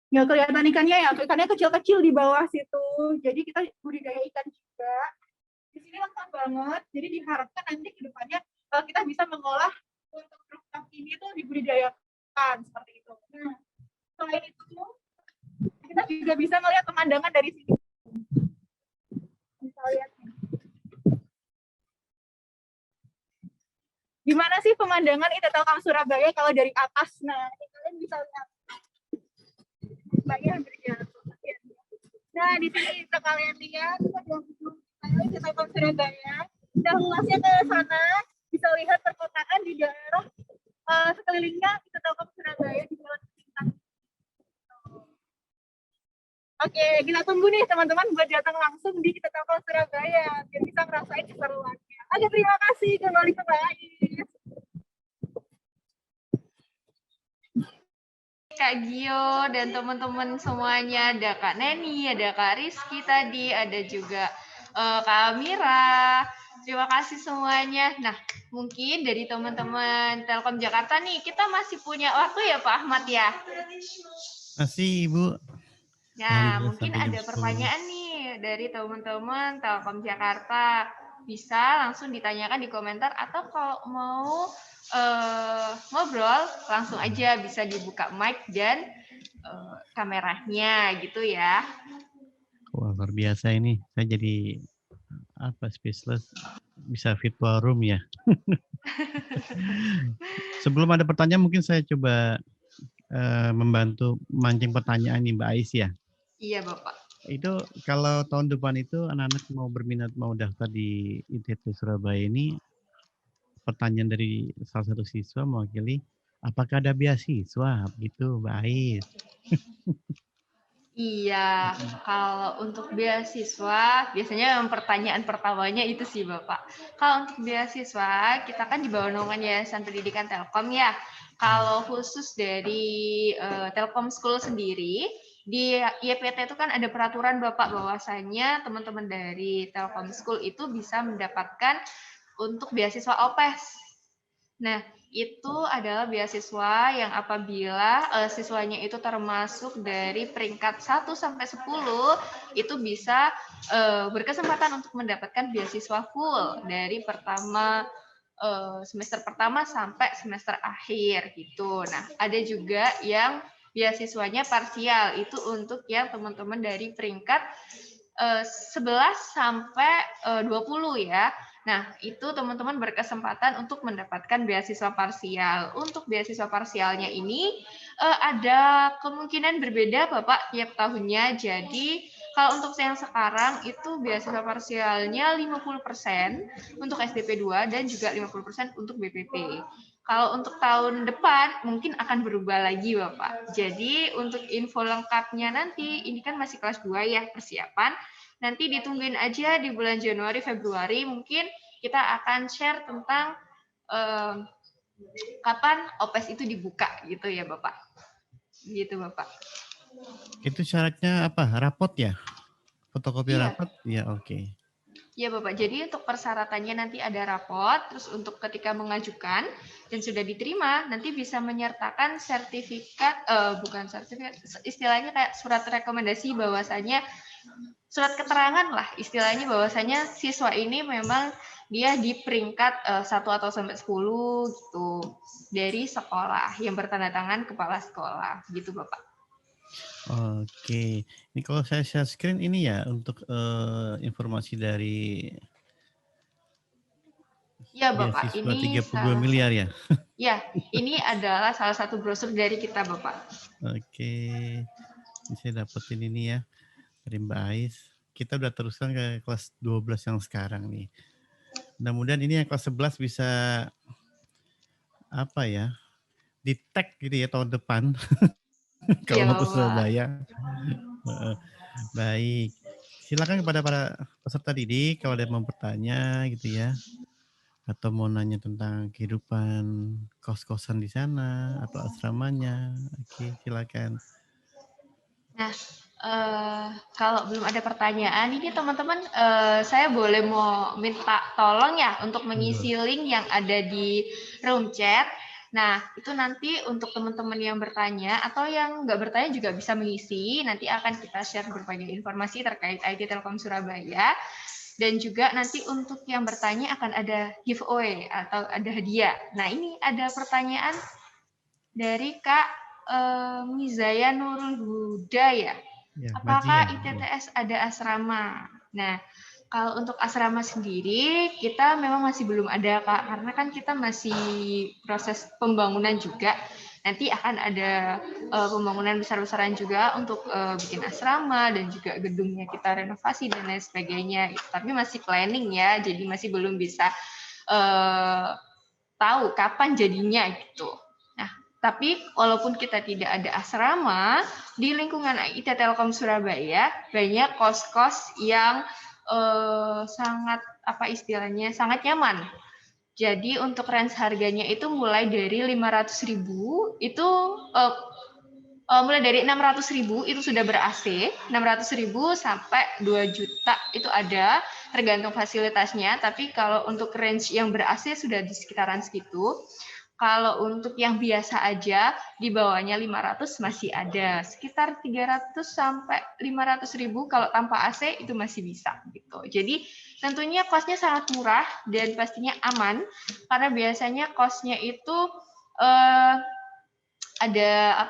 S9: Nggak kelihatan ikannya ya, ikannya kecil-kecil di bawah situ. Jadi kita budidaya ikan juga. Di sini lengkap banget. Jadi diharapkan nanti ke depannya kita bisa mengolah untuk rooftop ini tuh dibudidayakan seperti itu. Nah, selain itu kita juga bisa melihat pemandangan dari sini. Bisa lihat. Gimana sih pemandangan ITT Telkom Surabaya kalau dari atas? Nah, ini kalian bisa lihat. Banyak berjalan. Nah, di sini bisa kalian lihat ada ITT Telkom Surabaya. Kita luasnya ke sana, bisa lihat perkotaan di daerah sekelilingnya ITT Telkom Surabaya di Jalan Bintang. Oke, kita tunggu nih teman-teman buat datang langsung di ITT Telkom Surabaya biar bisa ngerasain keseruannya. Oke, terima kasih kembali ke Ais.
S10: Kak Gio dan teman-teman semuanya, ada Kak Neni, ada Kak Rizky tadi, ada juga Kak Amira. Terima kasih semuanya. Nah, mungkin dari teman-teman Telkom Jakarta nih, kita masih punya waktu ya Pak Ahmad ya?
S1: Masih Ibu.
S10: Nah, mungkin ada pertanyaan nih dari teman-teman Telkom Jakarta. Bisa langsung ditanyakan di komentar atau kalau mau ngobrol langsung aja bisa dibuka mic dan kameranya gitu ya.
S1: Wah, luar biasa ini. Saya jadi speechless, bisa virtual room ya. Sebelum ada pertanyaan mungkin saya coba membantu mancing pertanyaan nih Mbak Ais ya.
S10: Iya Bapak.
S1: Itu kalau tahun depan itu anak-anak mau berminat mau daftar di ITT Surabaya ini, pertanyaan dari salah satu siswa mewakili, apakah ada beasiswa gitu Mbak Ais?
S10: Iya, kalau untuk beasiswa biasanya yang pertanyaan pertamanya itu sih Bapak. Kalau untuk beasiswa kita kan di bawah naungan Yayasan Pendidikan Telkom ya. Kalau khusus dari Telkom School sendiri, di YPT itu kan ada peraturan Bapak bahwasanya teman-teman dari Telkom School itu bisa mendapatkan untuk beasiswa OPES. Nah, itu adalah beasiswa yang apabila siswanya itu termasuk dari peringkat 1 sampai 10 itu bisa berkesempatan untuk mendapatkan beasiswa full dari semester pertama sampai semester akhir gitu. Nah, ada juga yang beasiswanya parsial, itu untuk yang teman-teman dari peringkat 11 sampai 20 ya. Nah, itu teman-teman berkesempatan untuk mendapatkan beasiswa parsial. Untuk beasiswa parsialnya ini ada kemungkinan berbeda Bapak tiap tahunnya. Jadi, kalau untuk yang sekarang itu beasiswa parsialnya 50% untuk SDP 2 dan juga 50% untuk BPP. Kalau untuk tahun depan mungkin akan berubah lagi Bapak. Jadi, untuk info lengkapnya nanti, ini kan masih kelas 2 ya persiapan. Nanti ditungguin aja di bulan Januari, Februari, mungkin kita akan share tentang kapan OPES itu dibuka gitu ya Bapak. Gitu Bapak.
S1: Itu syaratnya apa? Rapot ya? Fotokopi
S10: Iya.
S1: rapot? Ya, oke.
S10: Ya Bapak, jadi untuk persyaratannya nanti ada rapot, terus untuk ketika mengajukan dan sudah diterima, nanti bisa menyertakan sertifikat, bukan sertifikat, istilahnya kayak surat rekomendasi bahwasanya surat keterangan lah istilahnya bahwasanya siswa ini memang dia di peringkat 1 atau sampai 10 gitu dari sekolah yang bertanda tangan kepala sekolah gitu Bapak.
S1: Oke, ini kalau saya share screen ini ya untuk informasi dari
S10: Ya Bapak,
S1: beasiswa
S10: ini
S1: 32 miliar ya.
S10: Ya, ini adalah salah satu brosur dari kita Bapak.
S1: Oke, ini saya dapetin ini ya dari Mbak Ais. kita udah teruskan ke kelas 12 yang sekarang nih. Mudah-mudahan ini yang kelas 11 bisa apa ya, di-tag gitu ya tahun depan kalau
S10: Iya,
S1: mau ke
S10: Bapak.
S1: Surabaya. Heeh. Baik. Silakan kepada para peserta didik kalau ada yang mau bertanya gitu ya, atau mau nanya tentang kehidupan kos-kosan di sana atau asramanya. Oke, silakan.
S10: Nah, kalau belum ada pertanyaan, ini teman-teman, saya boleh mau minta tolong ya untuk mengisi link yang ada di room chat. Nah, itu nanti untuk teman-teman yang bertanya atau yang nggak bertanya juga bisa mengisi. Nanti akan kita share berbagai informasi terkait IT Telkom Surabaya. Dan juga nanti untuk yang bertanya akan ada giveaway atau ada hadiah. Nah, ini ada pertanyaan dari Kak Mizaya Nurul Huda ya.
S1: Ya,
S10: Apakah
S1: Majia.
S10: ITTS ada asrama? Nah, kalau untuk asrama sendiri, kita memang masih belum ada, Kak. Karena kan kita masih proses pembangunan juga. Nanti akan ada pembangunan besar-besaran juga untuk bikin asrama dan juga gedungnya kita renovasi dan lain sebagainya. Tapi masih planning ya, jadi masih belum bisa tahu kapan jadinya gitu. Tapi walaupun kita tidak ada asrama, di lingkungan IT Telkom Surabaya banyak kos-kos yang sangat apa istilahnya sangat nyaman. Jadi untuk range harganya itu mulai dari 500.000 itu mulai dari 600.000 itu sudah ber-AC, 600.000 sampai 2 juta itu ada tergantung fasilitasnya. Tapi kalau untuk range yang ber-AC sudah di sekitaran segitu. Kalau untuk yang biasa aja di bawahnya 500 masih ada, sekitar 300 sampai 500.000 kalau tanpa AC itu masih bisa gitu. Jadi tentunya kosnya sangat murah dan pastinya aman karena biasanya kosnya itu ada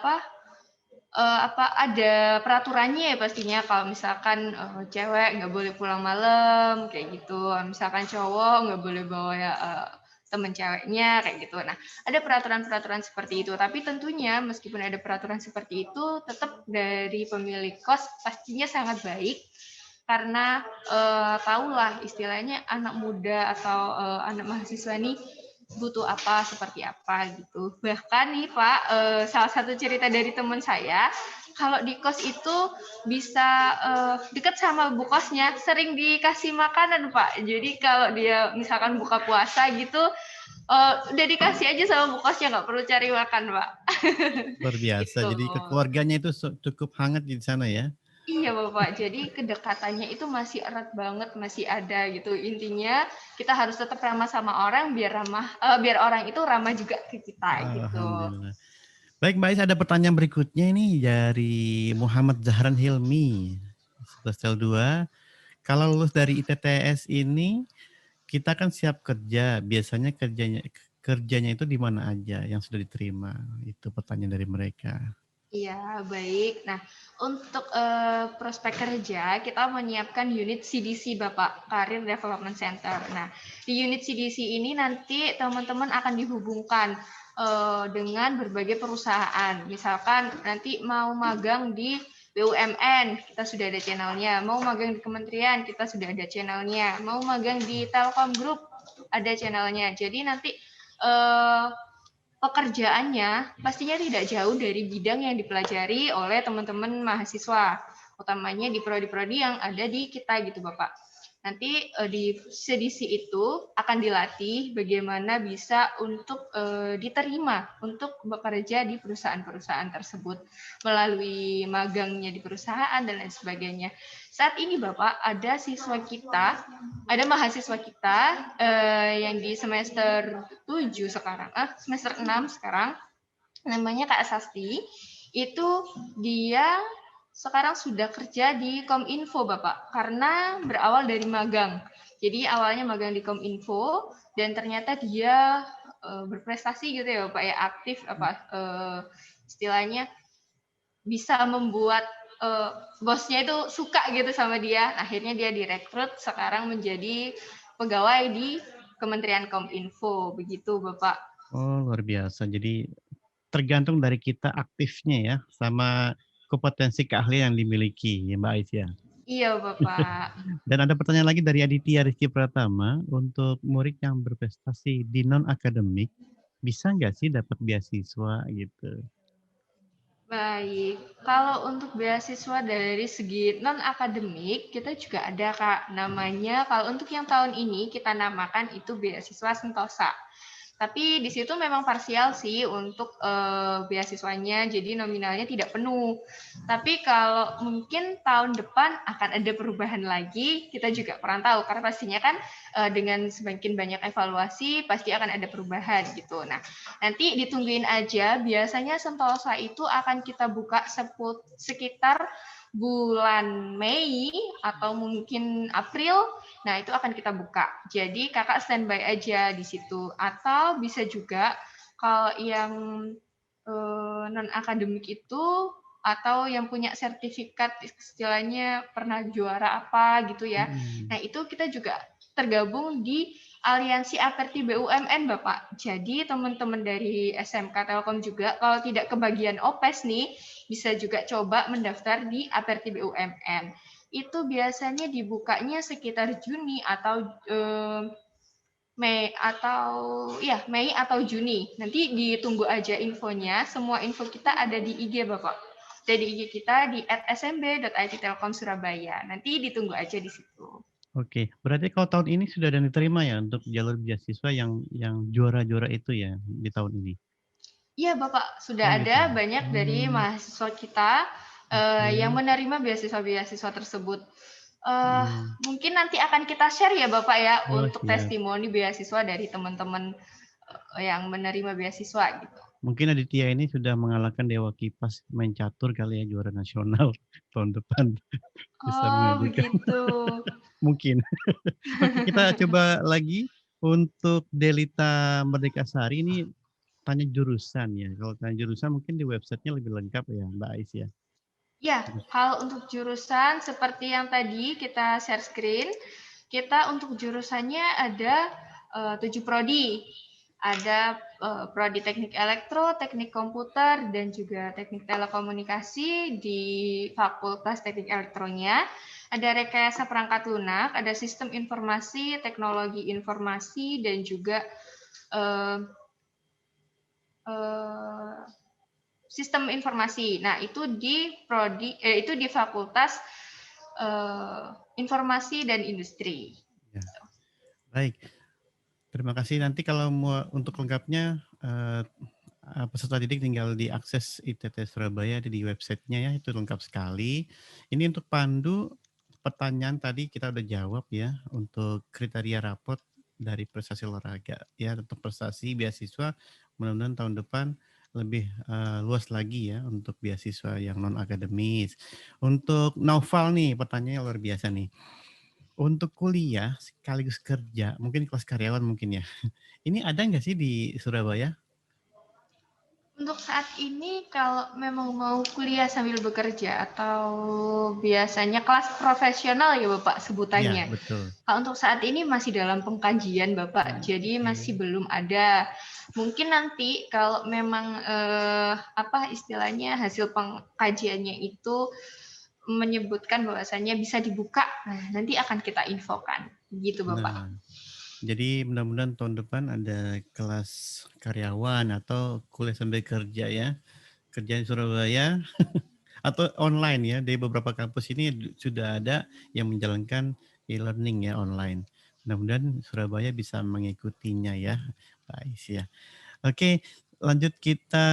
S10: ada peraturannya ya pastinya. Kalau misalkan cewek nggak boleh pulang malam kayak gitu, misalkan cowok nggak boleh bawa teman ceweknya kayak gitu. Nah, ada peraturan-peraturan seperti itu. Tapi tentunya meskipun ada peraturan seperti itu, tetap dari pemilik kos pastinya sangat baik karena tahulah istilahnya anak muda atau anak mahasiswa nih butuh apa seperti apa gitu. Bahkan nih Pak, salah satu cerita dari teman saya, kalau di kos itu bisa dekat sama bu kosnya, sering dikasih makanan Pak. Jadi kalau dia misalkan buka puasa gitu, udah dikasih aja sama bu kosnya, nggak perlu cari makan Pak.
S1: Luar biasa.
S10: Gitu.
S1: Jadi keluarganya itu cukup hangat di sana ya.
S10: Iya Bapak, jadi kedekatannya itu masih erat banget, masih ada gitu. Intinya kita harus tetap ramah sama orang biar orang itu ramah juga ke kita gitu.
S1: Alhamdulillah. Baik Mbak Ais, ada pertanyaan berikutnya ini dari Muhammad Zahran Hilmi, 11L2. Kalau lulus dari ITTS ini, kita kan siap kerja. Biasanya kerjanya itu di mana aja yang sudah diterima? Itu pertanyaan dari mereka.
S10: Iya, baik. Nah, untuk prospek kerja, kita menyiapkan unit CDC, Bapak, Career Development Center. Nah, di unit CDC ini nanti teman-teman akan dihubungkan dengan berbagai perusahaan. Misalkan nanti mau magang di BUMN, kita sudah ada channelnya. Mau magang di kementerian, kita sudah ada channelnya. Mau magang di Telkom Group, ada channelnya. Jadi nanti pekerjaannya pastinya tidak jauh dari bidang yang dipelajari oleh teman-teman mahasiswa, utamanya di prodi-prodi yang ada di kita gitu Bapak. Nanti di sedisi itu akan dilatih bagaimana bisa untuk diterima untuk bekerja di perusahaan-perusahaan tersebut melalui magangnya di perusahaan dan lain sebagainya. Saat ini Bapak ada siswa kita, ada mahasiswa kita yang di semester 7 sekarang, semester 6 sekarang, namanya Kak Sasti, itu dia sekarang sudah kerja di Kominfo Bapak, karena berawal dari magang. Jadi awalnya magang di Kominfo, dan ternyata dia berprestasi gitu ya Bapak ya, aktif istilahnya bisa membuat bosnya itu suka gitu sama dia. Akhirnya dia direkrut sekarang menjadi pegawai di Kementerian Kominfo, begitu Bapak.
S1: Oh, luar biasa. Jadi tergantung dari kita aktifnya ya, sama kompetensi keahlian yang dimiliki ya Mbak Ais ya.
S10: Iya, Bapak.
S1: Dan ada pertanyaan lagi dari Aditya Rizky Pratama, untuk murid yang berprestasi di non-akademik, bisa nggak sih dapat beasiswa gitu?
S10: Baik, kalau untuk beasiswa dari segi non-akademik, kita juga ada, Kak. Namanya, kalau untuk yang tahun ini, kita namakan itu beasiswa Sentosa. Tapi di situ memang parsial sih untuk beasiswanya, jadi nominalnya tidak penuh. Tapi kalau mungkin tahun depan akan ada perubahan lagi, kita juga kurang tahu, karena pastinya kan dengan semakin banyak evaluasi, pasti akan ada perubahan gitu. Nah, nanti ditungguin aja, biasanya Sentosa itu akan kita buka sekitar bulan Mei atau mungkin April. Nah, itu akan kita buka. Jadi kakak standby aja di situ. Atau bisa juga kalau yang non-akademik itu atau yang punya sertifikat istilahnya pernah juara apa gitu ya. Nah, itu kita juga tergabung di Aliansi Aperti BUMN, Bapak. Jadi teman-teman dari SMK Telkom juga kalau tidak kebagian OPES nih, bisa juga coba mendaftar di Aperti BUMN. Itu biasanya dibukanya sekitar Juni atau Mei atau Juni. Nanti ditunggu aja infonya. Semua info kita ada di IG, Bapak. Ada di IG kita di @smb.it Telkom Surabaya. Nanti ditunggu aja di situ.
S1: Oke, berarti kalau tahun ini sudah ada yang diterima ya untuk jalur beasiswa yang juara-juara itu ya di tahun ini?
S10: Iya, Bapak. Sudah
S1: gitu.
S10: ada banyak dari mahasiswa kita yang menerima beasiswa-beasiswa tersebut. Mungkin nanti akan kita share ya, Bapak ya, untuk testimoni beasiswa dari teman-teman yang menerima beasiswa gitu.
S1: Mungkin Aditya ini sudah mengalahkan Dewa Kipas main catur kali ya, juara nasional tahun depan. Bisa mengajukan.
S10: Begitu.
S1: Mungkin. Kita coba lagi untuk Delita Merdeka Sari ini tanya jurusan ya. Kalau tanya jurusan mungkin di websitenya lebih lengkap ya, Mbak Ais ya.
S10: Ya, hal untuk jurusan seperti yang tadi kita share screen, kita untuk jurusannya ada 7 prodi. Ada prodi teknik elektro, teknik komputer, dan juga teknik telekomunikasi di Fakultas Teknik Elektronya. Ada rekayasa perangkat lunak, ada sistem informasi, teknologi informasi, dan juga sistem informasi. Nah, itu di prodi itu di Fakultas Informasi dan Industri.
S1: Ya. Baik. Terima kasih. Nanti kalau mau untuk lengkapnya peserta didik tinggal diakses ITT Surabaya di websitenya ya, itu lengkap sekali. Ini untuk Pandu, pertanyaan tadi kita udah jawab ya, untuk kriteria rapot dari prestasi olahraga ya, untuk prestasi beasiswa mudah-mudahan tahun depan lebih luas lagi ya untuk beasiswa yang non akademis. Untuk Naufal nih pertanyaannya luar biasa nih. Untuk kuliah sekaligus kerja, mungkin kelas karyawan mungkin ya. Ini ada nggak sih di Surabaya?
S10: Untuk saat ini kalau memang mau kuliah sambil bekerja atau biasanya kelas profesional ya Bapak sebutannya.
S1: Ya, betul.
S10: Kalau untuk saat ini masih dalam pengkajian Bapak, jadi masih belum ada. Mungkin nanti kalau memang istilahnya hasil pengkajiannya itu menyebutkan bahwasannya bisa dibuka, nah nanti akan kita infokan, gitu Bapak.
S1: Nah, jadi mudah-mudahan tahun depan ada kelas karyawan atau kuliah sambil kerja ya, kerja di Surabaya atau online ya. Di beberapa kampus ini sudah ada yang menjalankan e-learning ya online. Mudah-mudahan Surabaya bisa mengikutinya ya, Pak Ais ya. Oke, lanjut kita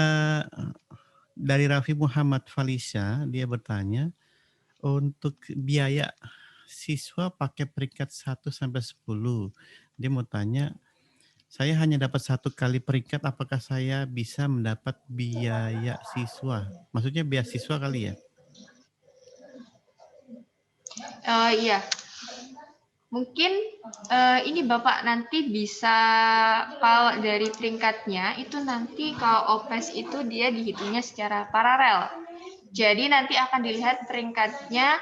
S1: dari Raffi Muhammad Falisha, dia bertanya untuk biaya siswa pakai peringkat 1 sampai 10. Dia mau tanya, saya hanya dapat 1 kali peringkat, apakah saya bisa mendapat biaya siswa? Maksudnya beasiswa kali ya?
S10: Iya. Mungkin ini Bapak nanti bisa kalau dari peringkatnya itu nanti kalau OPES itu dia dihitungnya secara paralel. Jadi nanti akan dilihat peringkatnya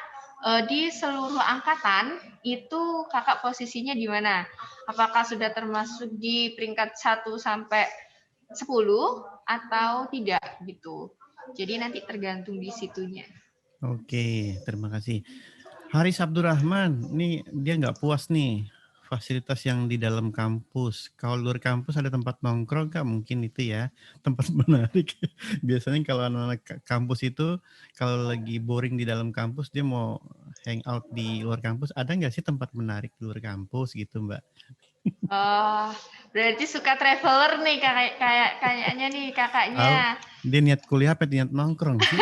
S10: di seluruh angkatan itu kakak posisinya di mana? Apakah sudah termasuk di peringkat 1 sampai 10 atau tidak gitu. Jadi nanti tergantung di situnya.
S1: Oke, terima kasih. Haris Abdurrahman, nih dia nggak puas nih fasilitas yang di dalam kampus. Kalau luar kampus ada tempat nongkrong nggak? Mungkin itu ya tempat menarik. Biasanya kalau anak-anak kampus itu kalau lagi boring di dalam kampus dia mau hangout di luar kampus. Ada nggak sih tempat menarik di luar kampus gitu Mbak?
S10: Oh, berarti suka traveler nih kayaknya nih kakaknya.
S1: Dia niat kuliah apa niat nongkrong sih?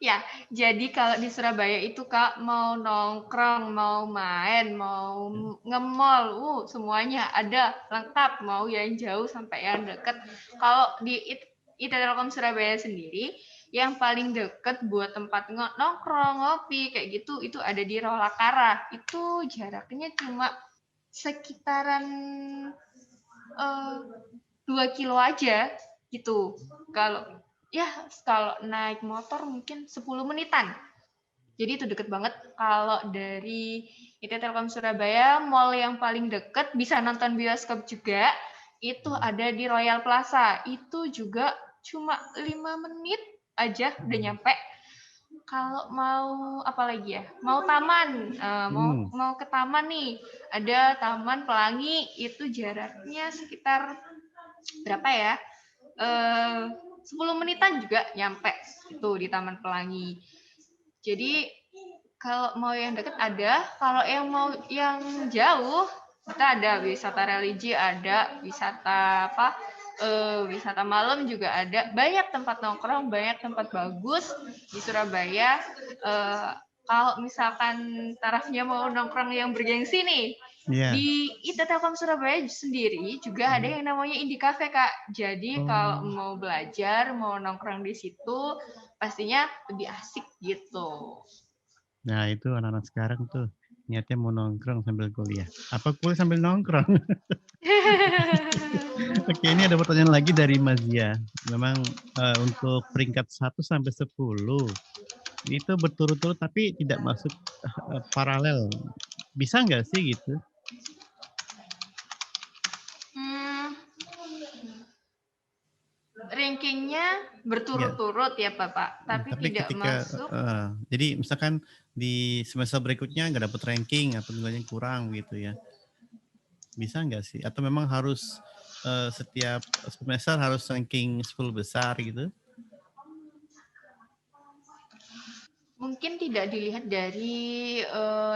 S10: Ya, jadi kalau di Surabaya itu Kak mau nongkrong, mau main, mau nge-mall, semuanya ada lengkap, mau yang jauh sampai yang dekat. Kalau di IT Telkom Surabaya sendiri, yang paling dekat buat tempat nongkrong, ngopi kayak gitu itu ada di Rolakara. Itu jaraknya cuma sekitaran 2 kilo aja gitu. Kalau naik motor mungkin 10 menitan. Jadi itu deket banget. Kalau dari IT Telkom Surabaya, mall yang paling deket bisa nonton bioskop juga, itu ada di Royal Plaza. Itu juga cuma 5 menit aja udah nyampe. Kalau mau apa lagi ya? Mau taman, mau ke taman nih. Ada Taman Pelangi, itu jaraknya sekitar berapa ya? 10 menitan juga nyampe itu di Taman Pelangi. Jadi kalau mau yang dekat ada, kalau yang mau yang jauh kita ada wisata religi, ada wisata wisata malam juga ada. Banyak tempat nongkrong, banyak tempat bagus di Surabaya. Kalau misalkan tarafnya mau nongkrong yang bergengsi nih, di IT Telkom Surabaya sendiri juga ada yang namanya Indie Cafe, Kak. Jadi kalau mau belajar, mau nongkrong di situ, pastinya lebih asik gitu.
S1: Nah, itu anak-anak sekarang tuh niatnya mau nongkrong sambil kuliah. Apa kuliah sambil nongkrong? Oke, ini ada pertanyaan lagi dari Mas Zia. Memang untuk peringkat 1 sampai 10 itu berturut-turut tapi tidak masuk paralel. Bisa nggak sih gitu?
S10: Rankingnya berturut-turut ya Bapak, tapi tidak
S1: ketika,
S10: masuk.
S1: Jadi misalkan di semester berikutnya nggak dapat ranking atau nilainya kurang gitu ya. Bisa nggak sih? Atau memang harus setiap semester harus ranking 10 besar gitu?
S10: Mungkin tidak dilihat dari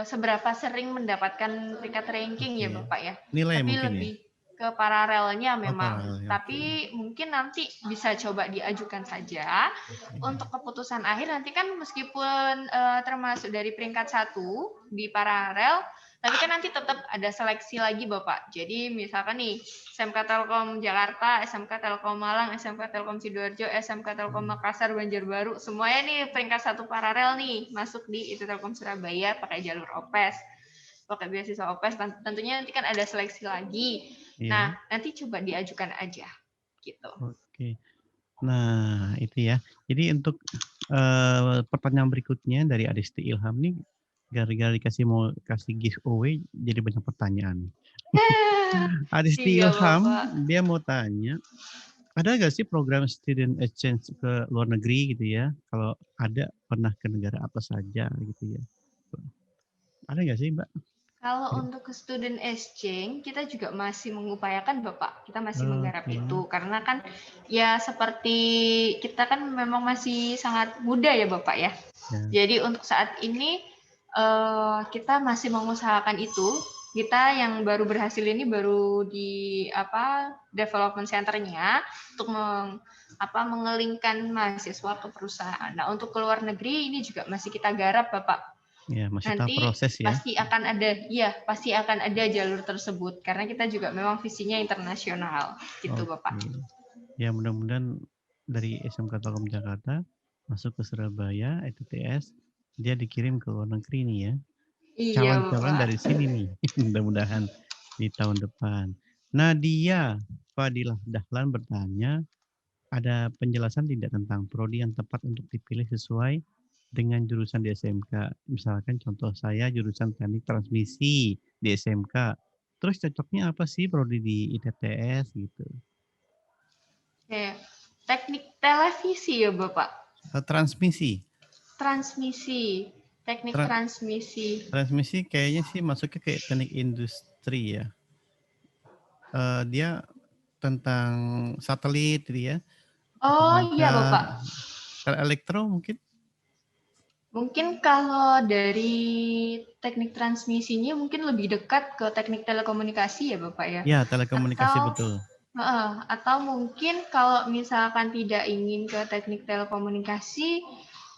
S10: seberapa sering mendapatkan peringkat ranking ya Bapak ya.
S1: Nilai
S10: tapi
S1: mungkin
S10: lebih ke paralelnya memang.
S1: paralel,
S10: Tapi mungkin nanti bisa coba diajukan saja. Untuk keputusan akhir nanti kan meskipun termasuk dari peringkat 1 di paralel, tapi kan nanti tetap ada seleksi lagi Bapak. Jadi misalkan nih SMK Telkom Jakarta, SMK Telkom Malang, SMK Telkom Sidoarjo, SMK Telkom Makassar, Banjarbaru, semuanya nih peringkat 1 paralel nih masuk di IT Telkom Surabaya pakai jalur OPES. Pakai beasiswa OPES, tentunya nanti kan ada seleksi lagi. Nah, nanti coba diajukan aja gitu.
S1: Oke. Nah, itu ya. Jadi untuk pertanyaan berikutnya dari Adisti Ilham nih, gara-gara mau kasih giveaway jadi banyak pertanyaan. Adisti Ilham, dia mau tanya, ada nggak sih program student exchange ke luar negeri gitu ya? Kalau ada, pernah ke negara apa saja gitu ya? Ada nggak sih Mbak?
S10: Kalau untuk ke student exchange, kita juga masih mengupayakan Bapak. Kita masih menggarap itu. Karena kan ya seperti kita kan memang masih sangat muda ya Bapak ya. Jadi untuk saat ini kita masih mengusahakan itu. Kita yang baru berhasil ini baru di development center-nya untuk mengelingkan mahasiswa ke perusahaan. Nah, untuk ke luar negeri ini juga masih kita garap Bapak.
S1: Ya, masih
S10: nanti
S1: tahap proses ya.
S10: Pasti akan ada jalur tersebut karena kita juga memang visinya internasional gitu Bapak.
S1: Ya, mudah-mudahan dari SMK Telkom Jakarta masuk ke Surabaya ITTS dia dikirim ke luar negeri nih ya. Calon-calon dari sini nih, mudah-mudahan di tahun depan. Nadia Fadilah Dahlan bertanya, ada penjelasan tidak tentang prodi yang tepat untuk dipilih sesuai dengan jurusan di SMK? Misalkan contoh saya jurusan teknik transmisi di SMK. Terus cocoknya apa sih prodi di ITTS gitu?
S10: Teknik televisi ya Bapak?
S1: Transmisi.
S10: Transmisi, teknik
S1: Tra-
S10: transmisi.
S1: Transmisi kayaknya sih masuknya kayak teknik industri ya. Dia tentang satelit gitu ya.
S10: Oh iya
S1: Tenaga
S10: Bapak.
S1: elektro mungkin.
S10: Mungkin kalau dari teknik transmisinya mungkin lebih dekat ke teknik telekomunikasi ya Bapak ya.
S1: Ya, telekomunikasi
S10: Atau
S1: betul.
S10: atau mungkin kalau misalkan tidak ingin ke teknik telekomunikasi,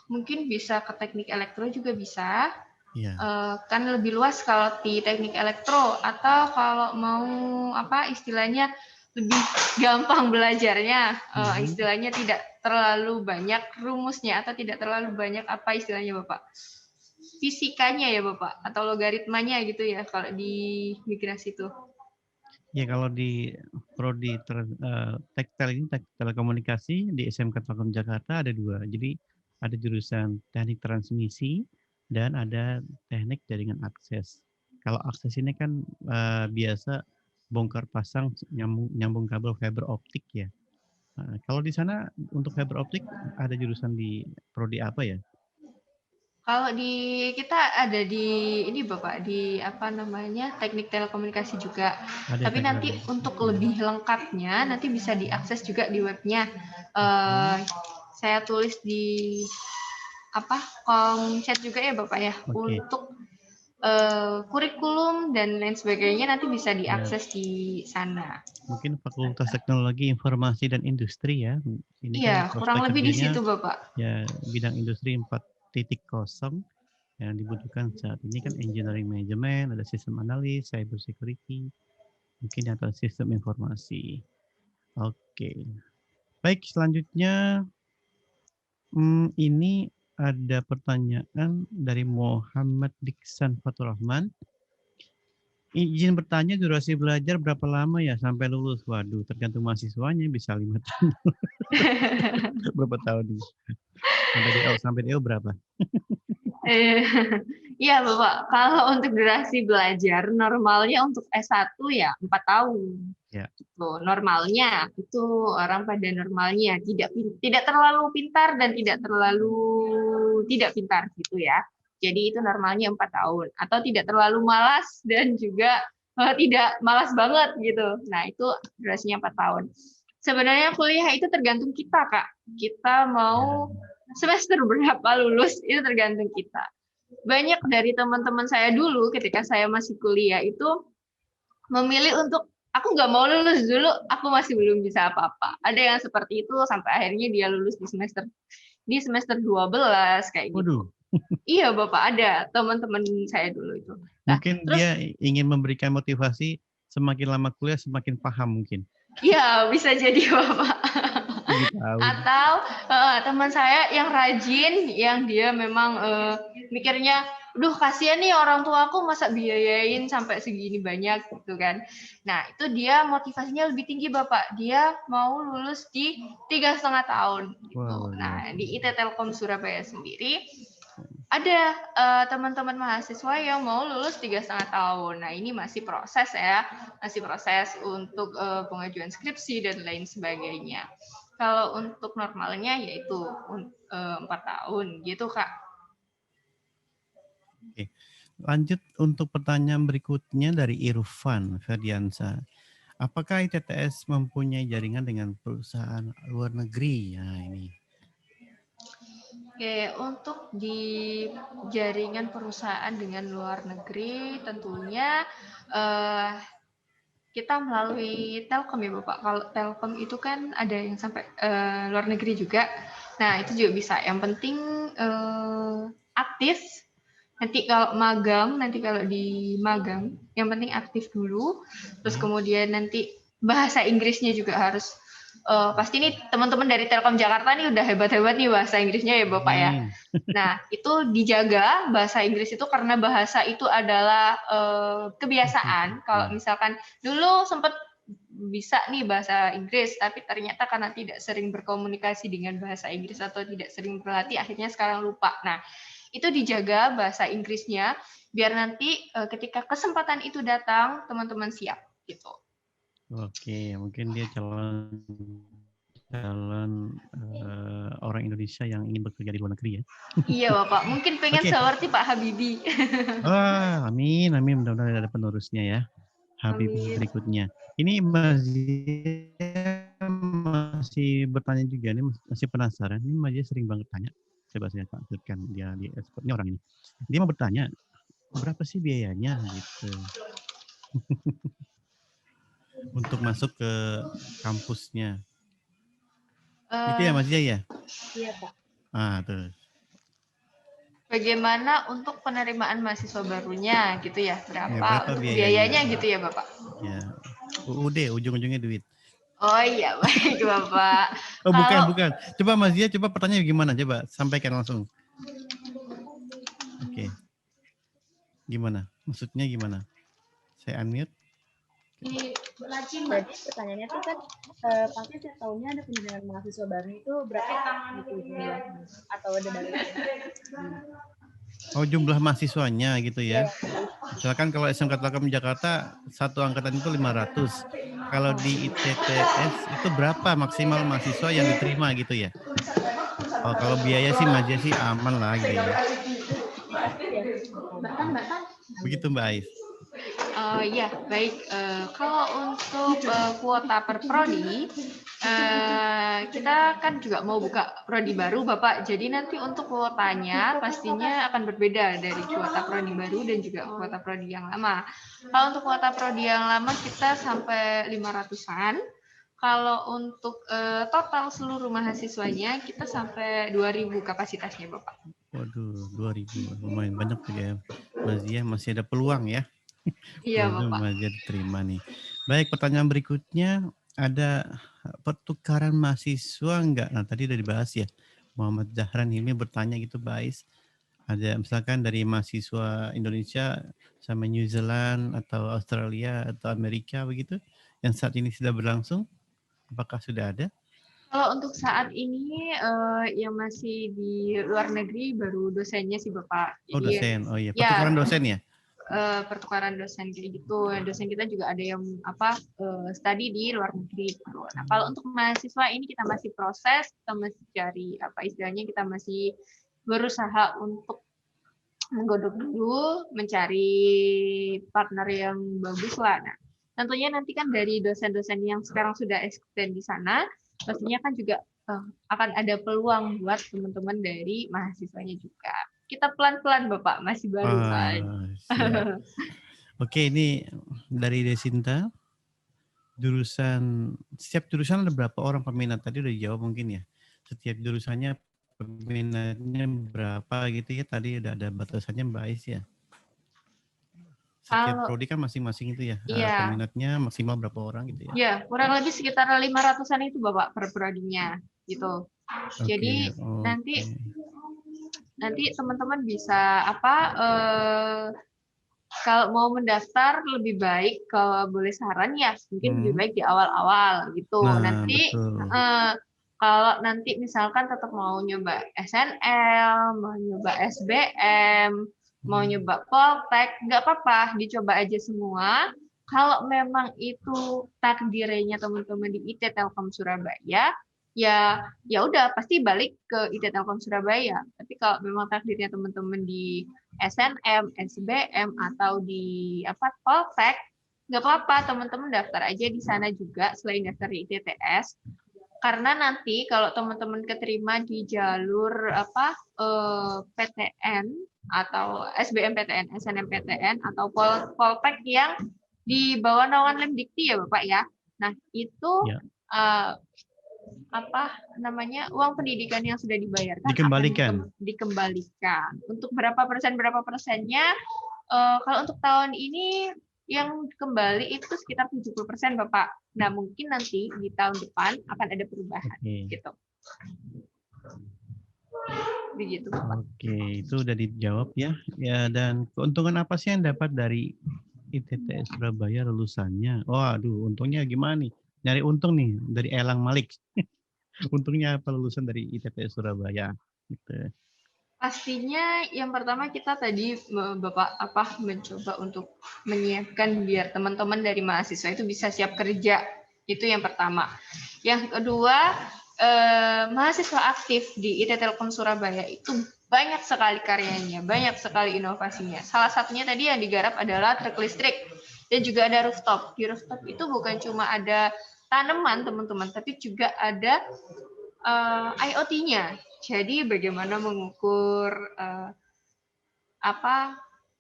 S10: mungkin bisa ke teknik elektro juga bisa.
S1: Iya.
S10: Kan lebih luas kalau di teknik elektro, atau kalau mau apa istilahnya lebih gampang belajarnya, istilahnya tidak terlalu banyak rumusnya atau tidak terlalu banyak apa istilahnya Bapak, fisikanya ya Bapak, atau logaritmanya gitu ya kalau di migrasi itu.
S1: Ya kalau di prodi tektel ini telekomunikasi di SMK Telkom Jakarta ada 2. Jadi ada jurusan teknik transmisi dan ada teknik jaringan akses. Kalau akses ini kan biasa bongkar pasang nyambung kabel fiber optik ya. Kalau di sana untuk fiber optik ada jurusan di prodi apa ya?
S10: Kalau di kita ada di ini Bapak, di apa namanya teknik telekomunikasi juga.
S1: Ada
S10: Tapi nanti untuk lebih lengkapnya nanti bisa diakses juga di webnya. Saya tulis di apa kolom chat juga ya Bapak ya. Untuk kurikulum dan lain sebagainya nanti bisa diakses di sana.
S1: Mungkin Fakultas Teknologi Informasi dan Industri ya. Ini
S10: Iya,
S1: kan
S10: kurang lebih di situ Bapak.
S1: Ya, bidang industri 4.0 yang dibutuhkan saat ini kan engineering management, ada sistem analis, cyber security, mungkin atau sistem informasi. Oke. Baik, selanjutnya ini ada pertanyaan dari Muhammad Diksan Faturrahman. Izin bertanya, durasi belajar berapa lama ya sampai lulus? Waduh, tergantung mahasiswanya, bisa 5 tahun. Berapa tahun? Sampai DO berapa?
S10: Iya Bapak, kalau untuk durasi belajar normalnya untuk S1 ya 4 tahun.
S1: Ya.
S10: Gitu. Normalnya itu orang pada normalnya tidak terlalu pintar dan tidak terlalu tidak pintar gitu ya. Jadi itu normalnya 4 tahun, atau tidak terlalu malas dan juga tidak malas banget gitu. Nah, itu durasinya 4 tahun. Sebenarnya kuliah itu tergantung kita, Kak. Kita mau semester berapa lulus itu tergantung kita. Banyak dari teman-teman saya dulu ketika saya masih kuliah itu memilih untuk aku nggak mau lulus dulu, aku masih belum bisa apa-apa. Ada yang seperti itu sampai akhirnya dia lulus di semester 12 kayak gitu. Iya Bapak, ada teman-teman saya dulu itu.
S1: Nah, mungkin dia ingin memberikan motivasi semakin lama kuliah semakin paham mungkin.
S10: Iya, bisa jadi Bapak. Atau teman saya yang rajin, yang dia memang mikirnya, duh kasihan nih orang tua aku masa biayain sampai segini banyak gitu kan. Nah itu dia motivasinya lebih tinggi Bapak, dia mau lulus di 3,5 tahun gitu. Nah di IT Telkom Surabaya sendiri ada teman-teman mahasiswa yang mau lulus 3,5 tahun. Nah ini masih proses ya, masih proses untuk pengajuan skripsi dan lain sebagainya. Kalau untuk normalnya yaitu 4 tahun gitu Kak.
S1: Oke. Lanjut untuk pertanyaan berikutnya dari Irfan Ferdiansa. Apakah ITTS mempunyai jaringan dengan perusahaan luar negeri? Nah, ini.
S10: Oke, untuk di jaringan perusahaan dengan luar negeri tentunya kita melalui Telkom ya Bapak. Kalau Telkom itu kan ada yang sampai luar negeri juga. Nah, itu juga bisa. Yang penting aktif. Nanti kalau di magang, yang penting aktif dulu. Terus kemudian nanti bahasa Inggrisnya juga harus pasti nih teman-teman dari Telkom Jakarta nih udah hebat-hebat nih bahasa Inggrisnya ya Bapak ya. Nah, itu dijaga bahasa Inggris itu karena bahasa itu adalah kebiasaan. Kalau misalkan dulu sempat bisa nih bahasa Inggris, tapi ternyata karena tidak sering berkomunikasi dengan bahasa Inggris atau tidak sering berlatih, akhirnya sekarang lupa. Nah, itu dijaga bahasa Inggrisnya biar nanti ketika kesempatan itu datang teman-teman siap gitu.
S1: Oke, mungkin dia calon calon orang Indonesia yang ingin bekerja di luar negeri ya.
S10: Iya Bapak, mungkin pengen
S1: Oke.
S10: seperti Pak Habibie.
S1: Wah, amin, amin. Mudah-mudahan ada penerusnya ya. Habib
S10: Amin.
S1: berikutnya. Ini Mazia masih bertanya juga nih, masih penasaran. Ini Mazia sering banget tanya. Coba saya tampilkan dia di expert. Ini orang ini. Dia mau bertanya, berapa sih biayanya gitu untuk masuk ke kampusnya. Itu ya Mazia ya?
S5: Iya, Pak.
S1: Ah, tuh.
S10: Bagaimana untuk penerimaan mahasiswa barunya gitu ya? Berapa,
S1: berapa
S10: untuk
S1: biayanya?
S10: biayanya gitu ya Bapak?
S1: Ya. UUD, ujung-ujungnya duit.
S10: Oh iya, baik Bapak.
S1: Oh,
S10: Kalau
S1: bukan. Coba Mazia, coba pertanyaan gimana? Coba sampaikan langsung. Oke. Gimana? Maksudnya gimana? Saya unmute.
S11: Jadi pertanyaannya tuh kan pasti setiap tahunnya ada penerimaan mahasiswa baru itu berapa gitu jumlahnya atau ada dari
S1: Oh, jumlah mahasiswanya gitu ya. Misalkan kalau SMK Telkom Jakarta satu angkatan itu 500. Kalau di ITTS itu berapa maksimal mahasiswa yang diterima gitu ya? Oh, kalau biaya sih Mazia sih aman lah gitu ya. Begitu Mbak Ais.
S10: ya baik. Kalau untuk kuota per prodi, kita kan juga mau buka prodi baru, Bapak. Jadi nanti untuk kuotanya pastinya akan berbeda dari kuota prodi baru dan juga kuota prodi yang lama. Kalau untuk kuota prodi yang lama kita sampai 500-an. Kalau untuk total seluruh mahasiswanya kita sampai 2.000 kapasitasnya, Bapak.
S1: Waduh, 2.000. Lumayan banyak tuh ya. Mazia masih ada peluang ya.
S10: Iya, Bapak.
S1: Mazia diterima nih. Baik, pertanyaan berikutnya, ada pertukaran mahasiswa enggak? Nah, tadi udah dibahas ya. Muhammad Zahran ini bertanya gitu, Bais. Ada misalkan dari mahasiswa Indonesia sama New Zealand atau Australia atau Amerika begitu, yang saat ini sudah berlangsung, apakah sudah ada?
S10: Kalau untuk saat ini yang masih di luar negeri baru dosennya sih Bapak.
S1: Oh,
S10: Jadi,
S1: dosen. Oh iya, pertukaran dosen ya?
S10: Pertukaran dosen kayak gitu. Dosen kita juga ada yang studi di luar negeri. Nah, kalau untuk mahasiswa ini kita masih proses, kita masih cari istilahnya, kita masih berusaha untuk menggodok dulu, mencari partner yang bagus lah. Nah, tentunya nanti kan dari dosen-dosen yang sekarang sudah extend di sana, pastinya kan juga akan ada peluang buat teman-teman dari mahasiswanya juga. Kita pelan-pelan Bapak, masih baru kan.
S1: Oke, ini dari Desinta. Setiap jurusan ada berapa orang peminat? Tadi udah dijawab mungkin ya. Setiap jurusannya peminatnya berapa gitu ya? Tadi udah ada batasannya Mbak Ais ya. Setiap prodi kan masing-masing itu ya.
S10: Iya.
S1: Peminatnya maksimal berapa orang gitu ya?
S10: Ya, kurang lebih sekitar 500-an itu Bapak per prodinya gitu. Jadi nanti teman-teman bisa kalau mau mendaftar lebih baik, kalau boleh saran ya mungkin lebih baik di awal-awal gitu. Nanti kalau nanti misalkan tetap mau nyoba SNL, mau nyoba SBM, mau nyoba Poltek, nggak apa-apa, dicoba aja semua. Kalau memang itu takdirnya teman-teman di IT Telkom Surabaya, ya udah pasti balik ke IT Telkom Surabaya. Tapi kalau memang takdirnya teman-teman di SNM, SBM atau di Poltek, nggak apa-apa, teman-teman daftar aja di sana juga selain daftar di ITTS. Karena nanti kalau teman-teman keterima di jalur PTN atau SBM PTN, SNM PTN atau Poltek yang di bawah naungan Lemdikti ya Bapak ya. Nah, itu uang pendidikan yang sudah dibayarkan dikembalikan. Untuk berapa persennya? Kalau untuk tahun ini yang kembali itu sekitar 70% Bapak. Nah, mungkin nanti di tahun depan akan ada perubahan gitu. Begitu Bapak.
S1: Oke, itu udah dijawab ya. Ya, dan keuntungan apa sih yang dapat dari ITTS Surabaya lulusannya? Waduh, untungnya gimana nih? Nyari untung nih dari Elang Malik. Untungnya apa lulusan dari ITTS Surabaya? Gitu.
S10: Pastinya yang pertama kita tadi Bapak mencoba untuk menyiapkan biar teman-teman dari mahasiswa itu bisa siap kerja Itu yang pertama. Yang kedua, mahasiswa aktif di IT Telkom Surabaya itu banyak sekali karyanya, banyak sekali inovasinya. Salah satunya tadi yang digarap adalah truk listrik dan juga ada rooftop. Di rooftop itu bukan cuma ada tanaman, teman-teman, tapi juga ada IoT-nya. Jadi bagaimana mengukur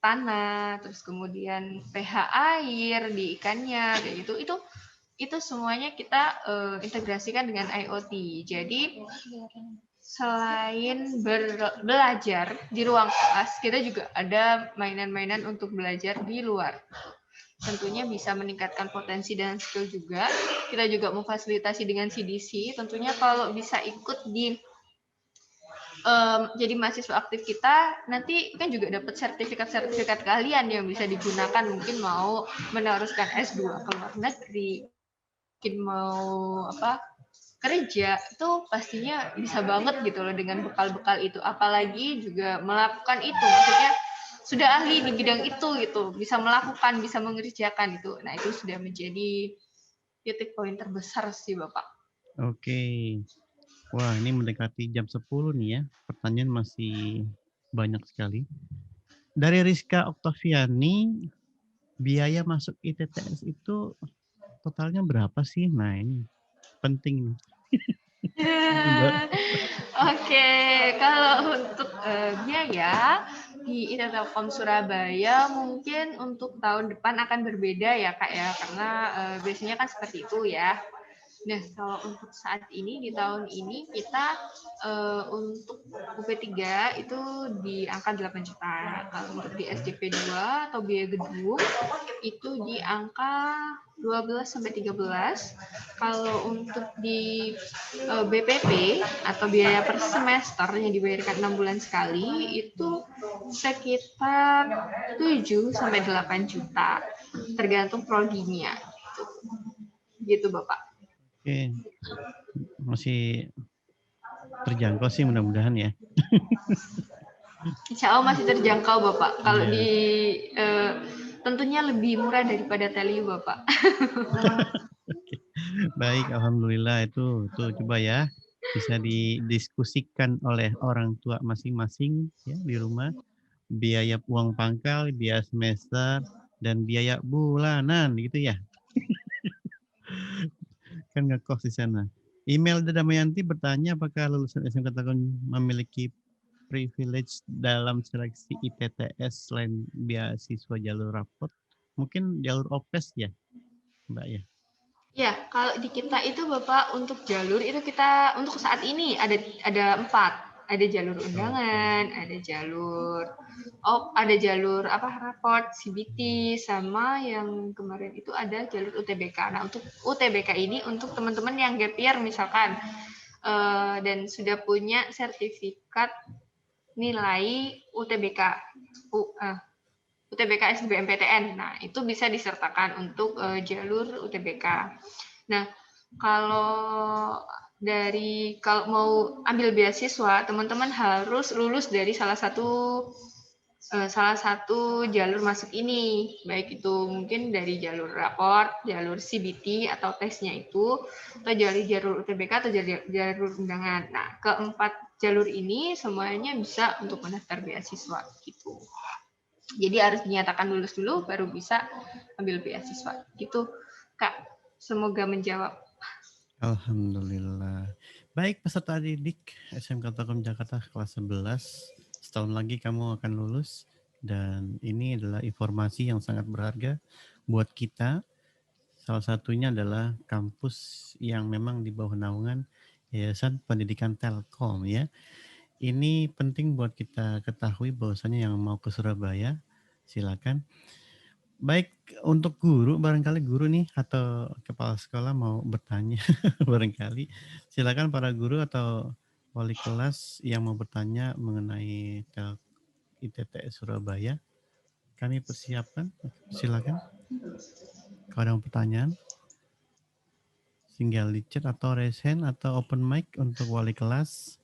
S10: tanah, terus kemudian pH air di ikannya, kayak gitu. Itu semuanya kita integrasikan dengan IoT. Jadi selain belajar di ruang kelas, kita juga ada mainan-mainan untuk belajar di luar. Tentunya bisa meningkatkan potensi dan skill juga. Kita juga memfasilitasi dengan CDC. Tentunya kalau bisa ikut di jadi mahasiswa aktif kita, nanti kan juga dapat sertifikat-sertifikat kalian yang bisa digunakan, mungkin mau meneruskan S2 ke luar negeri, mungkin mau kerja, itu pastinya bisa banget gitu loh dengan bekal-bekal itu. Apalagi juga melakukan itu, maksudnya sudah ahli di bidang itu gitu, bisa melakukan, bisa mengerjakan itu. Nah, itu sudah menjadi titik poin terbesar sih Bapak.
S1: Oke. Wah, ini mendekati jam 10 nih ya. Pertanyaan masih banyak sekali. Dari Rizka Oktaviani, biaya masuk ITTS itu totalnya berapa sih? Nah, ini penting.
S10: Oke, kalau untuk biaya di IT Telkom Surabaya mungkin untuk tahun depan akan berbeda ya Kak ya, karena biasanya kan seperti itu ya. Nah, kalau untuk saat ini, di tahun ini, kita untuk UP3 itu di angka 8 juta. Kalau untuk di SDP 2 atau biaya gedung, itu di angka 12-13. Kalau untuk di BPP atau biaya per semester yang dibayarkan 6 bulan sekali, itu sekitar 7-8 juta. Tergantung prodinya. Gitu, Bapak.
S1: Oke, masih terjangkau sih mudah-mudahan ya.
S10: Insya Allah masih terjangkau Bapak. Kalau di tentunya lebih murah daripada Teliu Bapak.
S1: Baik, alhamdulillah itu coba ya bisa didiskusikan oleh orang tua masing-masing ya di rumah. Biaya uang pangkal, biaya semester, dan biaya bulanan gitu ya. Kan ngekos di sana. Email Damayanti bertanya apakah lulusan SMK Telkom memiliki privilege dalam seleksi ITTS selain beasiswa jalur rapot? Mungkin jalur OPES ya, Mbak ya?
S10: Ya, kalau di kita itu Bapak untuk jalur itu kita untuk saat ini ada 4. Ada jalur undangan, ada jalur raport CBT, sama yang kemarin itu ada jalur UTBK. Nah, untuk UTBK ini untuk teman-teman yang gap year misalkan dan sudah punya sertifikat nilai UTBK SBMPTN. Nah, itu bisa disertakan untuk jalur UTBK. Nah, kalau mau ambil beasiswa, teman-teman harus lulus dari salah satu jalur masuk ini, baik itu mungkin dari jalur raport, jalur CBT atau tesnya itu, atau jalur UTBK atau jalur undangan. Nah, keempat jalur ini semuanya bisa untuk mendaftar beasiswa gitu. Jadi harus dinyatakan lulus dulu, baru bisa ambil beasiswa. Gitu, Kak. Semoga menjawab.
S1: Alhamdulillah. Baik, peserta didik SMK Telkom Jakarta kelas 11. Setahun lagi kamu akan lulus. Dan ini adalah informasi yang sangat berharga buat kita. Salah satunya adalah kampus yang memang di bawah naungan Yayasan Pendidikan Telkom ya. Ini penting buat kita ketahui bahwasanya yang mau ke Surabaya, silakan. Baik, untuk guru, barangkali guru nih atau kepala sekolah mau bertanya, barangkali. Silakan para guru atau wali kelas yang mau bertanya mengenai ITTS Surabaya. Kami persiapkan, silakan. Kalau ada pertanyaan, tinggal di chat atau raise hand atau open mic untuk wali kelas.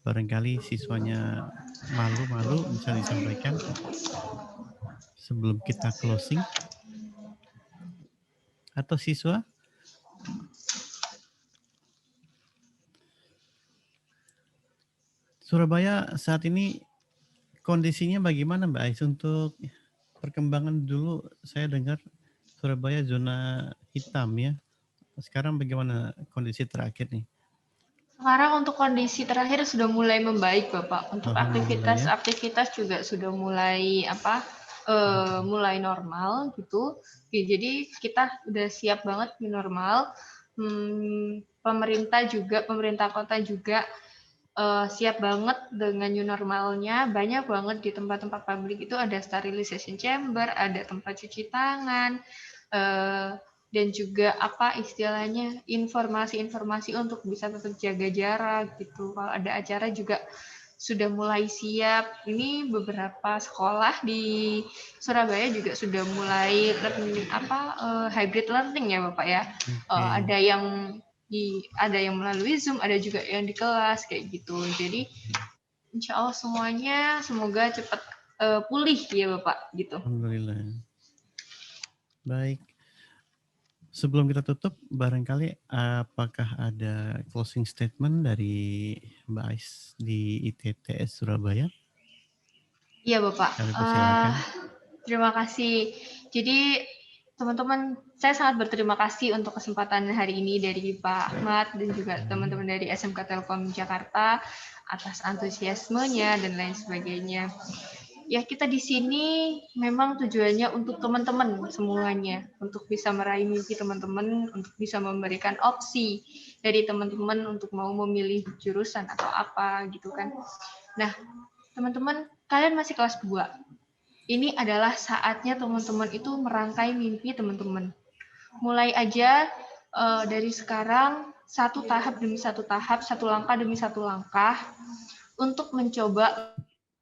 S1: Barangkali siswanya malu-malu bisa disampaikan sebelum kita closing. Atau siswa Surabaya saat ini kondisinya bagaimana Mbak Ais untuk perkembangan? Dulu saya dengar Surabaya zona hitam ya. Sekarang bagaimana kondisi terakhir nih?
S10: Sekarang untuk kondisi terakhir sudah mulai membaik, Bapak. Untuk
S1: Alhamdulillah ya.
S10: aktivitas juga sudah mulai mulai normal gitu. Oke, jadi kita udah siap banget new normal. Pemerintah kota juga siap banget dengan new normalnya. Banyak banget di tempat-tempat publik itu ada sterilization chamber, ada tempat cuci tangan, dan juga istilahnya informasi-informasi untuk bisa tetap jaga jarak gitu. Kalau ada acara juga sudah mulai siap. Ini beberapa sekolah di Surabaya juga sudah mulai hybrid learning ya Bapak ya. Ada yang melalui Zoom, ada juga yang di kelas kayak gitu. Jadi insya Allah semuanya semoga cepat pulih ya Bapak gitu.
S1: Alhamdulillah. Baik. Sebelum kita tutup, barangkali apakah ada closing statement dari Mbak Ais di ITTS Surabaya?
S10: Iya Bapak.
S1: Silakan.
S10: Terima kasih. Jadi teman-teman, saya sangat berterima kasih untuk kesempatan hari ini dari Pak Ahmad dan juga teman-teman dari SMK Telkom Jakarta atas antusiasmenya dan lain sebagainya. Ya, kita di sini memang tujuannya untuk teman-teman semuanya, untuk bisa meraih mimpi teman-teman, untuk bisa memberikan opsi dari teman-teman untuk mau memilih jurusan atau apa gitu kan. Nah, teman-teman, kalian masih kelas 2. Ini adalah saatnya teman-teman itu merangkai mimpi teman-teman. Mulai aja dari sekarang, satu tahap demi satu tahap, satu langkah demi satu langkah, untuk mencoba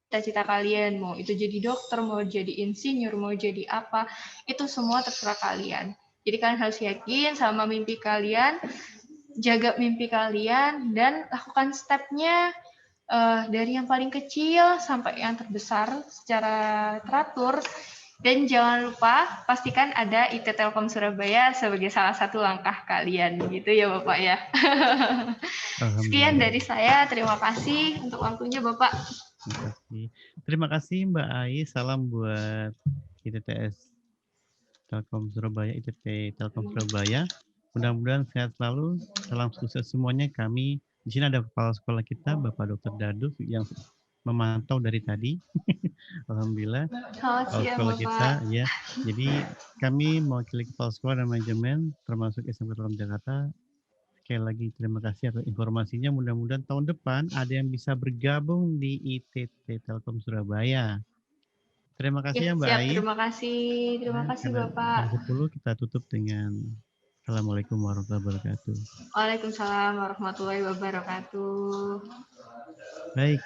S10: cita-cita kalian, mau itu jadi dokter, mau jadi insinyur, mau jadi apa, itu semua terserah kalian. Jadi kalian harus yakin sama mimpi kalian, jaga mimpi kalian, dan lakukan step-nya dari yang paling kecil sampai yang terbesar secara teratur. Dan jangan lupa pastikan ada IT Telkom Surabaya sebagai salah satu langkah kalian, gitu ya Bapak ya. Sekian dari saya, terima kasih untuk waktunya Bapak.
S1: Terima kasih Mbak Ais, salam buat ITTS Telkom Surabaya, ITT Telkom Surabaya. Mudah-mudahan sehat selalu, salam sukses semuanya. Kami di sini ada kepala sekolah kita, Bapak Dr. Dadu yang memantau dari tadi. Alhamdulillah. Kepala sekolah kita, ya. Jadi kami mewakili kepala sekolah dan manajemen, termasuk SMK Telkom Jakarta. Sekali lagi terima kasih atas informasinya. Mudah-mudahan tahun depan ada yang bisa bergabung di ITT Telkom Surabaya. Terima kasih ya Mbak Ais.
S10: Terima kasih Bapak.
S1: 10 kita tutup dengan Assalamualaikum warahmatullahi wabarakatuh.
S10: Waalaikumsalam warahmatullahi wabarakatuh.
S1: Baik.